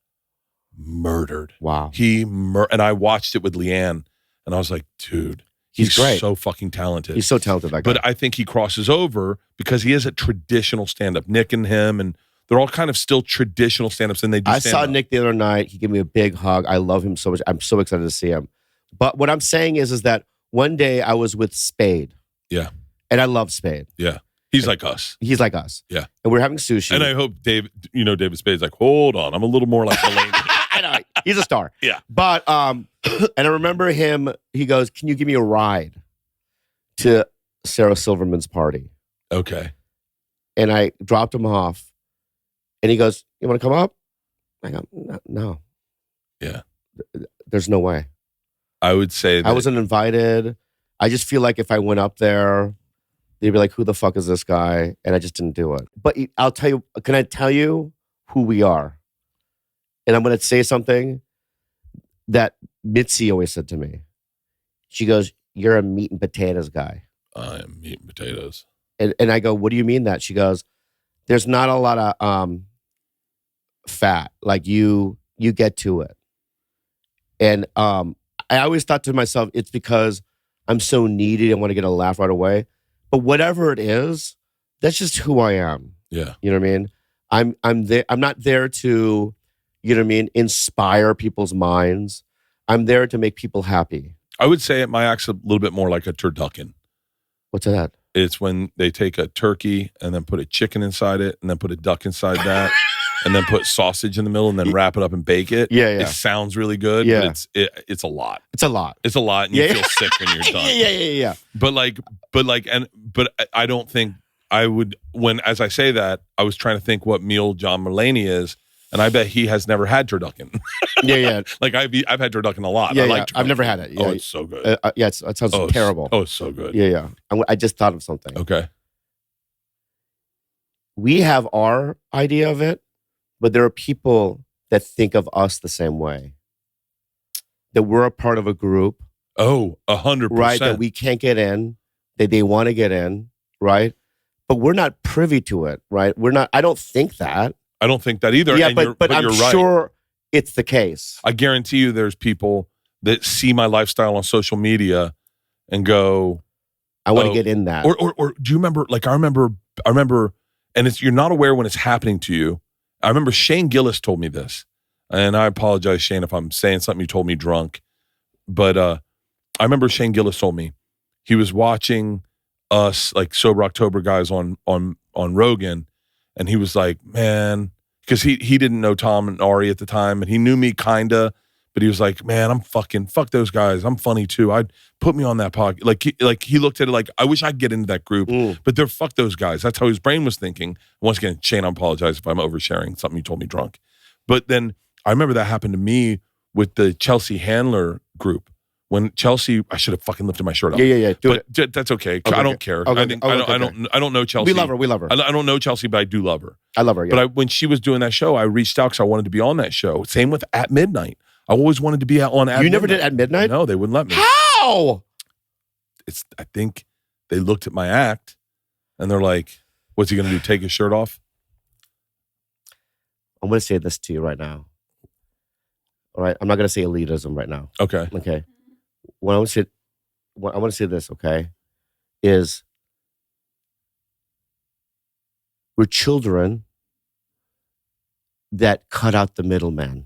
murdered. Wow. And I watched it with Leanne, and I was like, dude, he's great. So fucking talented. He's so talented, that guy. But I think he crosses over because he is a traditional stand-up. Nick and him, and they're all kind of still traditional stand-ups, and they do I stand-up. saw Nick the other night. He gave me a big hug. I love him so much. I'm so excited to see him. But what I'm saying is that one day I was with Spade. Yeah. And I love Spade. Yeah. He's like us. He's like us. Yeah. And we're having sushi. And I hope David Spade's like, hold on, I'm a little more like Mulaney. I know. He's a star. Yeah. But, and I remember him, he goes, can you give me a ride to Sarah Silverman's party? Okay. And I dropped him off. And he goes, you want to come up? I go, no. Yeah. There's no way. I would say that I wasn't invited. I just feel like if I went up there, they'd be like, who the fuck is this guy? And I just didn't do it. But I'll tell you, can I tell you who we are? And I'm going to say something that Mitzi always said to me. She goes, you're a meat and potatoes guy. I am meat and potatoes. And I go, what do you mean that? She goes, there's not a lot of fat. Like you get to it. And I always thought to myself, it's because I'm so needy. I want to get a laugh right away. But whatever it is, that's just who I am. Yeah. You know what I mean? I'm there. I'm not there to, you know what I mean, inspire people's minds. I'm there to make people happy. I would say my act's a little bit more like a turducken. What's that? It's when they take a turkey and then put a chicken inside it and then put a duck inside that and then put sausage in the middle and then wrap it up and bake it. Yeah, yeah. It sounds really good, Yeah. but it's a lot. It's a lot. It's a lot, and you feel sick when you're done. Yeah. But I don't think I would. When as I say that, I was trying to think what meal John Mulaney is, and I bet he has never had turducken. Yeah. Like I've had turducken a lot. Yeah, I yeah. like turducken. I've never had it. Yeah. Oh, it's so good. Yeah, it sounds terrible. It's so good. Yeah. I just thought of something. Okay. We have our idea of it, but there are people that think of us the same way. That we're a part of a group. Oh, 100%. Right, that we can't get in, that they want to get in, right? But we're not privy to it, right? I don't think that. I don't think that either. Yeah, and but I'm you're right. sure it's the case. I guarantee you there's people that see my lifestyle on social media and go, I want to get in that. Or do you remember, like I remember, and you're not aware when it's happening to you. I remember Shane Gillis told me this, and I apologize, Shane, if I'm saying something you told me drunk. But I remember Shane Gillis told me he was watching us, like Sober October guys on Rogan, and he was like, man, because he didn't know Tom and Ari at the time, and he knew me kinda, but he was like, man, I'm fuck those guys. I'm funny too. I'd put me on that podcast. Like he looked at it like, I wish I could get into that group, but they're fuck those guys. That's how his brain was thinking. Once again, Shane, I apologize if I'm oversharing something you told me drunk. But then I remember that happened to me with the Chelsea Handler group. When Chelsea, I should have fucking lifted my shirt off. Yeah. That's okay. Okay. I don't care. Okay. I don't know Chelsea. We love her. I don't know Chelsea, but I do love her. I love her. Yeah. But when she was doing that show, I reached out because I wanted to be on that show. Same with At Midnight. I always wanted to be on At Midnight. You never did At Midnight? No, they wouldn't let me. How? I think they looked at my act and they're like, what's he going to do? Take his shirt off? I'm going to say this to you right now. All right? I'm not going to say elitism right now. Okay. Okay. What I want to say this, okay, is we're children that cut out the middleman.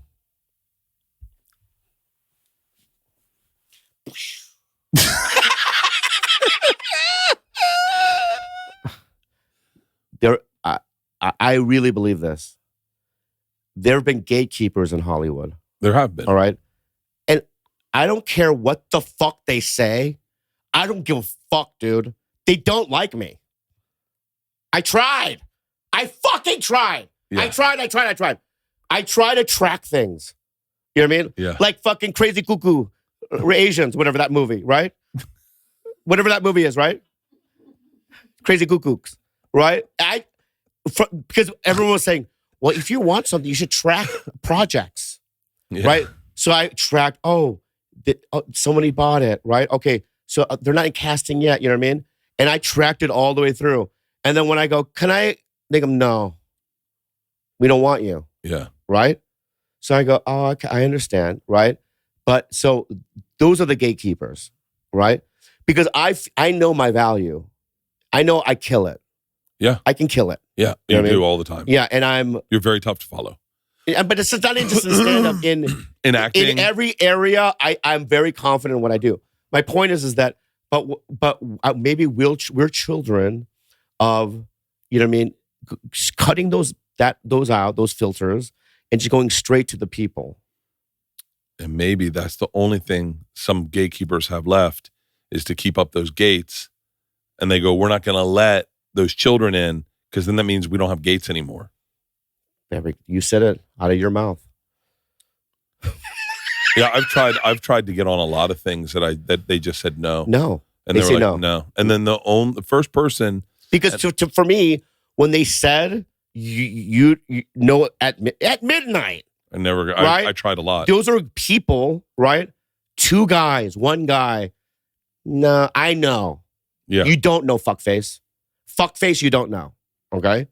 I really believe this. There have been gatekeepers in Hollywood. There have been. All right. And I don't care what the fuck they say. I don't give a fuck, dude. They don't like me. I tried. I fucking tried. Yeah. I tried. I try to track things. You know what I mean? Yeah. Like fucking Crazy Cuckoo, Asians, whatever that movie, right? Whatever that movie is, right? Crazy Cuckoos, right? Because everyone was saying, well, if you want something, you should track projects, right? So I tracked, somebody bought it, right? Okay, so they're not in casting yet, you know what I mean? And I tracked it all the way through. And then when I go, they go, no, we don't want you. Yeah. Right? So I go, oh, okay, I understand, right? But so those are the gatekeepers, right? Because I know my value. I know I kill it. Yeah. I can kill it. Yeah. You know You what I do mean? all the time. Yeah, and You're very tough to follow. but it's not just in stand-up. In acting. In every area, I'm very confident in what I do. My point is that, but maybe we're children of, you know what I mean, cutting those out, those filters, and just going straight to the people. And maybe that's the only thing some gatekeepers have left is to keep up those gates. And they go, we're not going to let those children in because then that means we don't have gates anymore. You said it out of your mouth. Yeah, I've tried to get on a lot of things that they just said no. No. And they were say like, no. And then the first person. Because for me, when they said, you know, at midnight. I tried a lot. Those are people, right? 2 guys, 1 guy. No, I know. Yeah. You don't know fuckface. Fuckface, you don't know. Okay?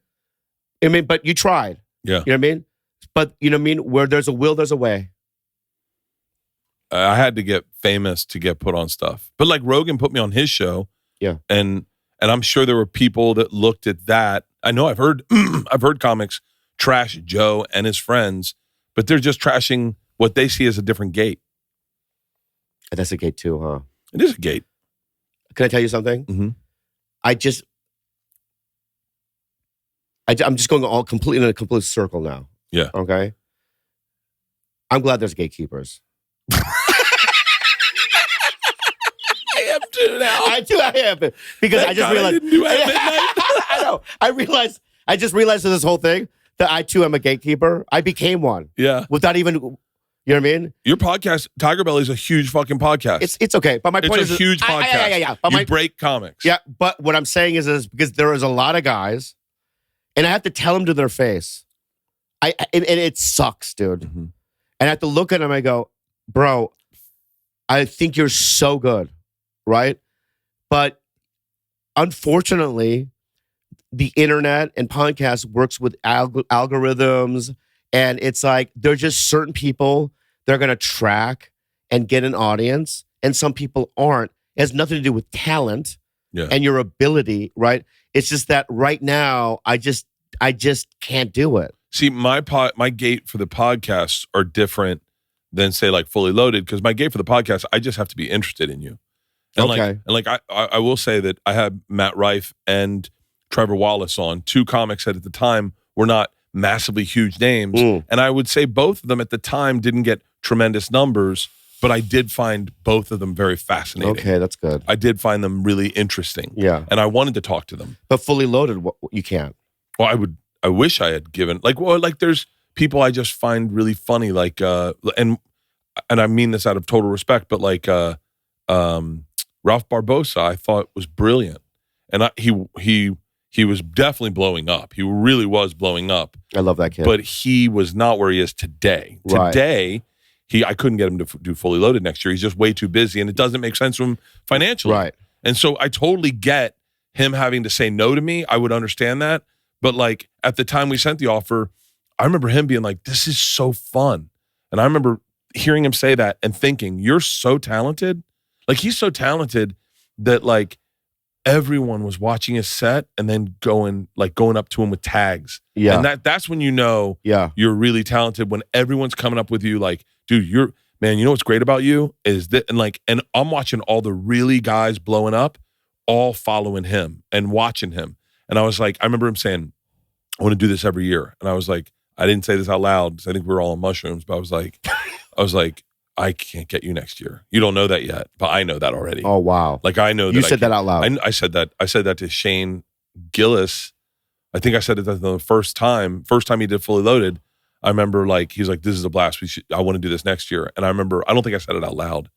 I mean, but you tried. Yeah. You know what I mean? But you know what I mean? Where there's a will, there's a way. I had to get famous to get put on stuff. But like Rogan put me on his show. Yeah. And I'm sure there were people that looked at that. I know I've heard comics trash Joe and his friends, but they're just trashing what they see as a different gate. That's a gate too, huh? It is a gate. Can I tell you something? Mm-hmm. I'm just going all completely in a complete circle now. Yeah. Okay. I'm glad there's gatekeepers. I am too now. I am. Because I just realized. I didn't do it at midnight. I know. I just realized this whole thing that I too am a gatekeeper. I became one. Yeah. Without even, you know what I mean? Your podcast, Tiger Belly, is a huge fucking podcast. It's okay. But my point is. It's a huge podcast. Yeah. But you break comics. Yeah. But what I'm saying is because there is a lot of guys, and I have to tell them to their face. And it sucks, dude. Mm-hmm. And I have to look at them and I go, bro, I think you're so good, right? But unfortunately, the internet and podcasts works with algorithms, and it's like there's just certain people they're going to track and get an audience, and some people aren't. It has nothing to do with talent and your ability, right? It's just that right now, I just can't do it. See, my gate for the podcasts are different than say like Fully Loaded, because my gate for the podcast, I just have to be interested in you. And okay. I will say that I had Matt Rife and Trevor Wallace on, 2 comics that at the time were not massively huge names. And I would say both of them at the time didn't get tremendous numbers, but I did find both of them very fascinating. Okay, that's good. I did find them really interesting. Yeah. And I wanted to talk to them. But Fully Loaded, you can't. Well, I wish I had given, there's people I just find really funny, like, and I mean this out of total respect, but like Ralph Barbosa, I thought was brilliant. And he was definitely blowing up. He really was blowing up. I love that kid. But he was not where he is today. Right. Today, I couldn't get him to do Fully Loaded next year. He's just way too busy, and it doesn't make sense to him financially. Right. And so I totally get him having to say no to me. I would understand that. But like at the time we sent the offer, I remember him being like, this is so fun. And I remember hearing him say that and thinking, you're so talented. Like he's so talented that like everyone was watching his set and then going up to him with tags. Yeah. And that's when you know you're really talented, when everyone's coming up with you like, dude, you know what's great about you is that, and I'm watching all the really guys blowing up, all following him and watching him. And I was like, I remember him saying, I want to do this every year. And I was like, I didn't say this out loud because I think we were all on mushrooms, but I was like, I can't get you next year. You don't know that yet, but I know that already. Oh, wow. Like I know that you said that out loud. I said that to Shane Gillis. I think I said it the first time he did Fully Loaded. I remember like, he was like, this is a blast. I want to do this next year. And I remember, I don't think I said it out loud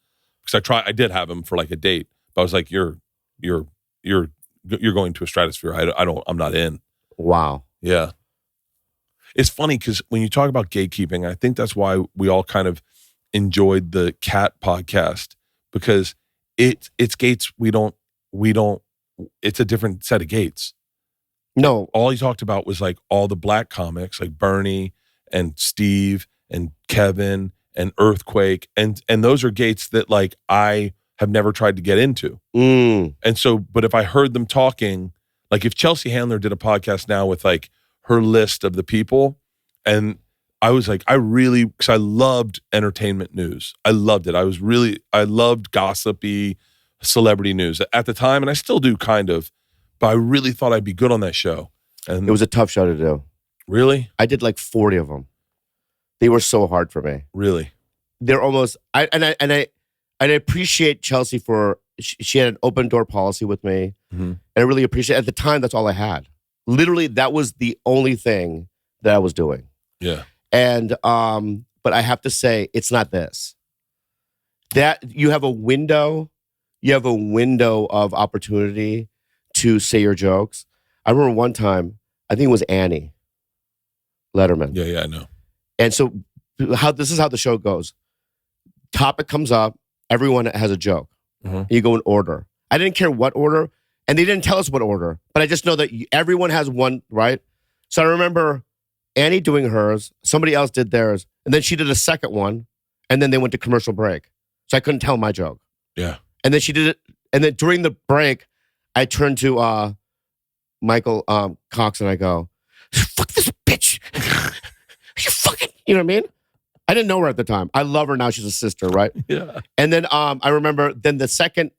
because I did have him for like a date, but I was like, you're going to a stratosphere. I'm not in. Wow. Yeah. It's funny because when you talk about gatekeeping, I think that's why we all kind of enjoyed the Cat podcast, because it's gates we don't, it's a different set of gates. No. All he talked about was like all the black comics, like Bernie and Steve and Kevin and Earthquake. And those are gates that like I have never tried to get into. And so, but if I heard them talking, like if Chelsea Handler did a podcast now with like her list of the people, and I was like, because I loved entertainment news. I loved it. I loved gossipy celebrity news at the time, and I still do kind of, but I really thought I'd be good on that show. And it was a tough show to do. Really? I did like 40 of them. They were so hard for me. Really? They're almost, I appreciate Chelsea for, she had an open door policy with me. Mm-hmm. And I really appreciate, at the time, that's all I had. Literally, that was the only thing that I was doing. Yeah. And, but I have to say, it's not this. That you have a window of opportunity to say your jokes. I remember one time, I think it was Annie Letterman. Yeah, I know. And so this is how the show goes. Topic comes up, everyone has a joke. Mm-hmm. You go in order. I didn't care what order, and they didn't tell us what order, but I just know that everyone has one, right? So I remember Annie doing hers, somebody else did theirs, and then she did a second one, and then they went to commercial break. So I couldn't tell my joke. Yeah. And then she did it, and then during the break, I turned to Michael Cox and I go, fuck this bitch. You fucking, you know what I mean? I didn't know her at the time. I love her now. She's a sister, right? Yeah. And then I remember then the second,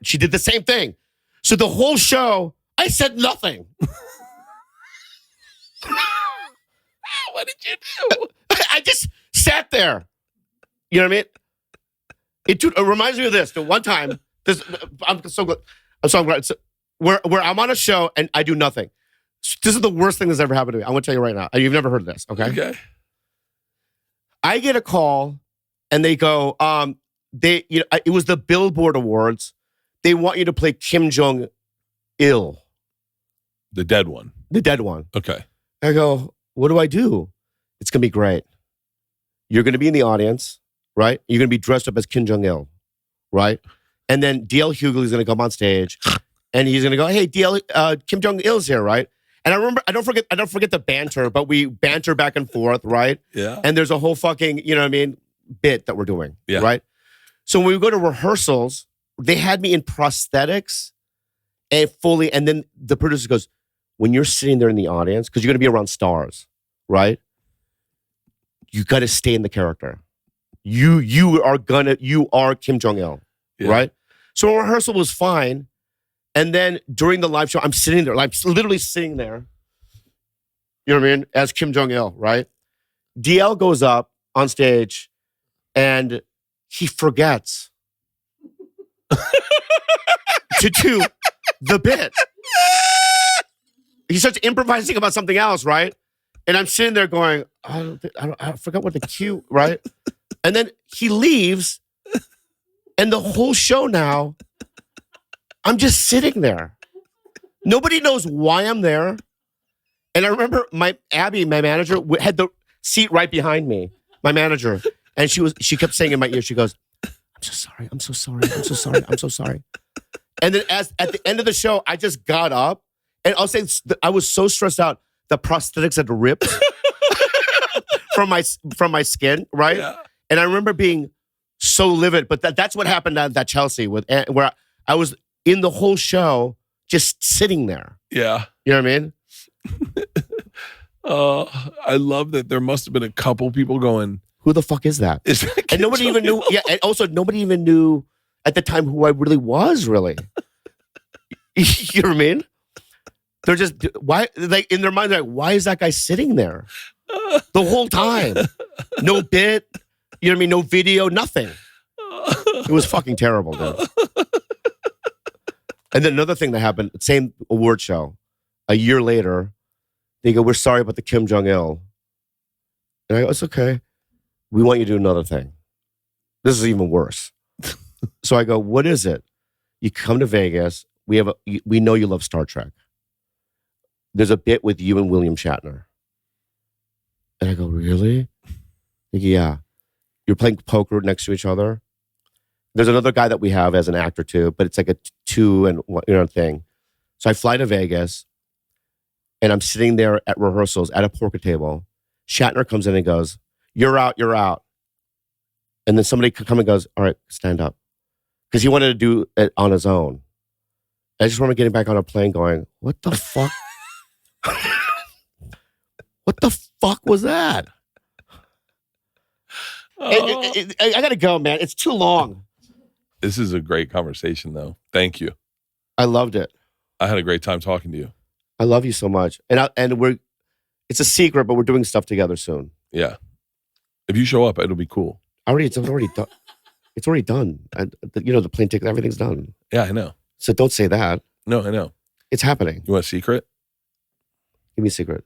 she did the same thing. So the whole show, I said nothing. What did you do? I just sat there. You know what I mean? It reminds me of this. The one time, I'm so glad. Where I'm on a show and I do nothing. This is the worst thing that's ever happened to me. I'm going to tell you right now. You've never heard of this, okay? Okay. I get a call and they go, it was the Billboard Awards. They want you to play Kim Jong-il. The dead one. The dead one. Okay. I go, what do I do? It's going to be great. You're going to be in the audience, right? You're going to be dressed up as Kim Jong-il, right? And then D.L. Hughley's going to come on stage and he's going to go, hey, D.L. Kim Jong-il's here, right? And I remember, I don't forget the banter, but we banter back and forth, right? Yeah. And there's a whole fucking, you know what I mean, bit that we're doing, right? So when we go to rehearsals, they had me in prosthetics and fully, and then the producer goes, when you're sitting there in the audience, because you're going to be around stars, right? You got to stay in the character. You are Kim Jong-il, right? So rehearsal was fine. And then during the live show, I'm sitting there, like literally sitting there. You know what I mean? As Kim Jong-il, right? DL goes up on stage and he forgets to do the bit. He starts improvising about something else, right? And I'm sitting there going, I forgot what the cue, right? And then he leaves, and the whole show now, I'm just sitting there. Nobody knows why I'm there. And I remember Abby, my manager, had the seat right behind me, my manager. And she kept saying in my ear, she goes, I'm so sorry, I'm so sorry, I'm so sorry, I'm so sorry. And then at the end of the show, I just got up. And I'll say I was so stressed out, the prosthetics had ripped from my skin, right? Yeah. And I remember being so livid. But that's what happened at that Chelsea where I was in the whole show just sitting there. Yeah. You know what I mean? I love that there must have been a couple people going, who the fuck is that? And nobody even knew. Yeah, and also nobody even knew at the time who I really was, really. You know what I mean? They're just, why, like in their mind, they're like, why is that guy sitting there the whole time? No bit, you know what I mean? No video, nothing. It was fucking terrible, dude. And then another thing that happened, same award show, a year later, they go, we're sorry about the Kim Jong-il. And I go, it's okay. We want you to do another thing. This is even worse. So I go, what is it? You come to Vegas. We know you love Star Trek. There's a bit with you and William Shatner. And I go, really? They go, yeah. You're playing poker next to each other. There's another guy that we have as an actor too, but it's like a 2 and 1 thing. So I fly to Vegas, and I'm sitting there at rehearsals at a poker table. Shatner comes in and goes, "You're out, you're out." And then somebody could come and goes, "All right, stand up," because he wanted to do it on his own. I just remember getting back on a plane, going, "What the fuck? What the fuck was that?" I gotta go, man. It's too long. This is a great conversation, though. Thank you. I loved it. I had a great time talking to you. I love you so much, and we're. It's a secret, but we're doing stuff together soon. Yeah. If you show up, it'll be cool. It's already done. It's already done. The plane ticket, everything's done. Yeah, I know. So don't say that. No, I know. It's happening. You want a secret? Give me a secret.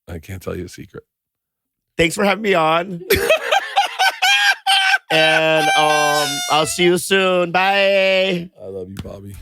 I can't tell you a secret. Thanks for having me on. And I'll see you soon. Bye. I love you, Bobby.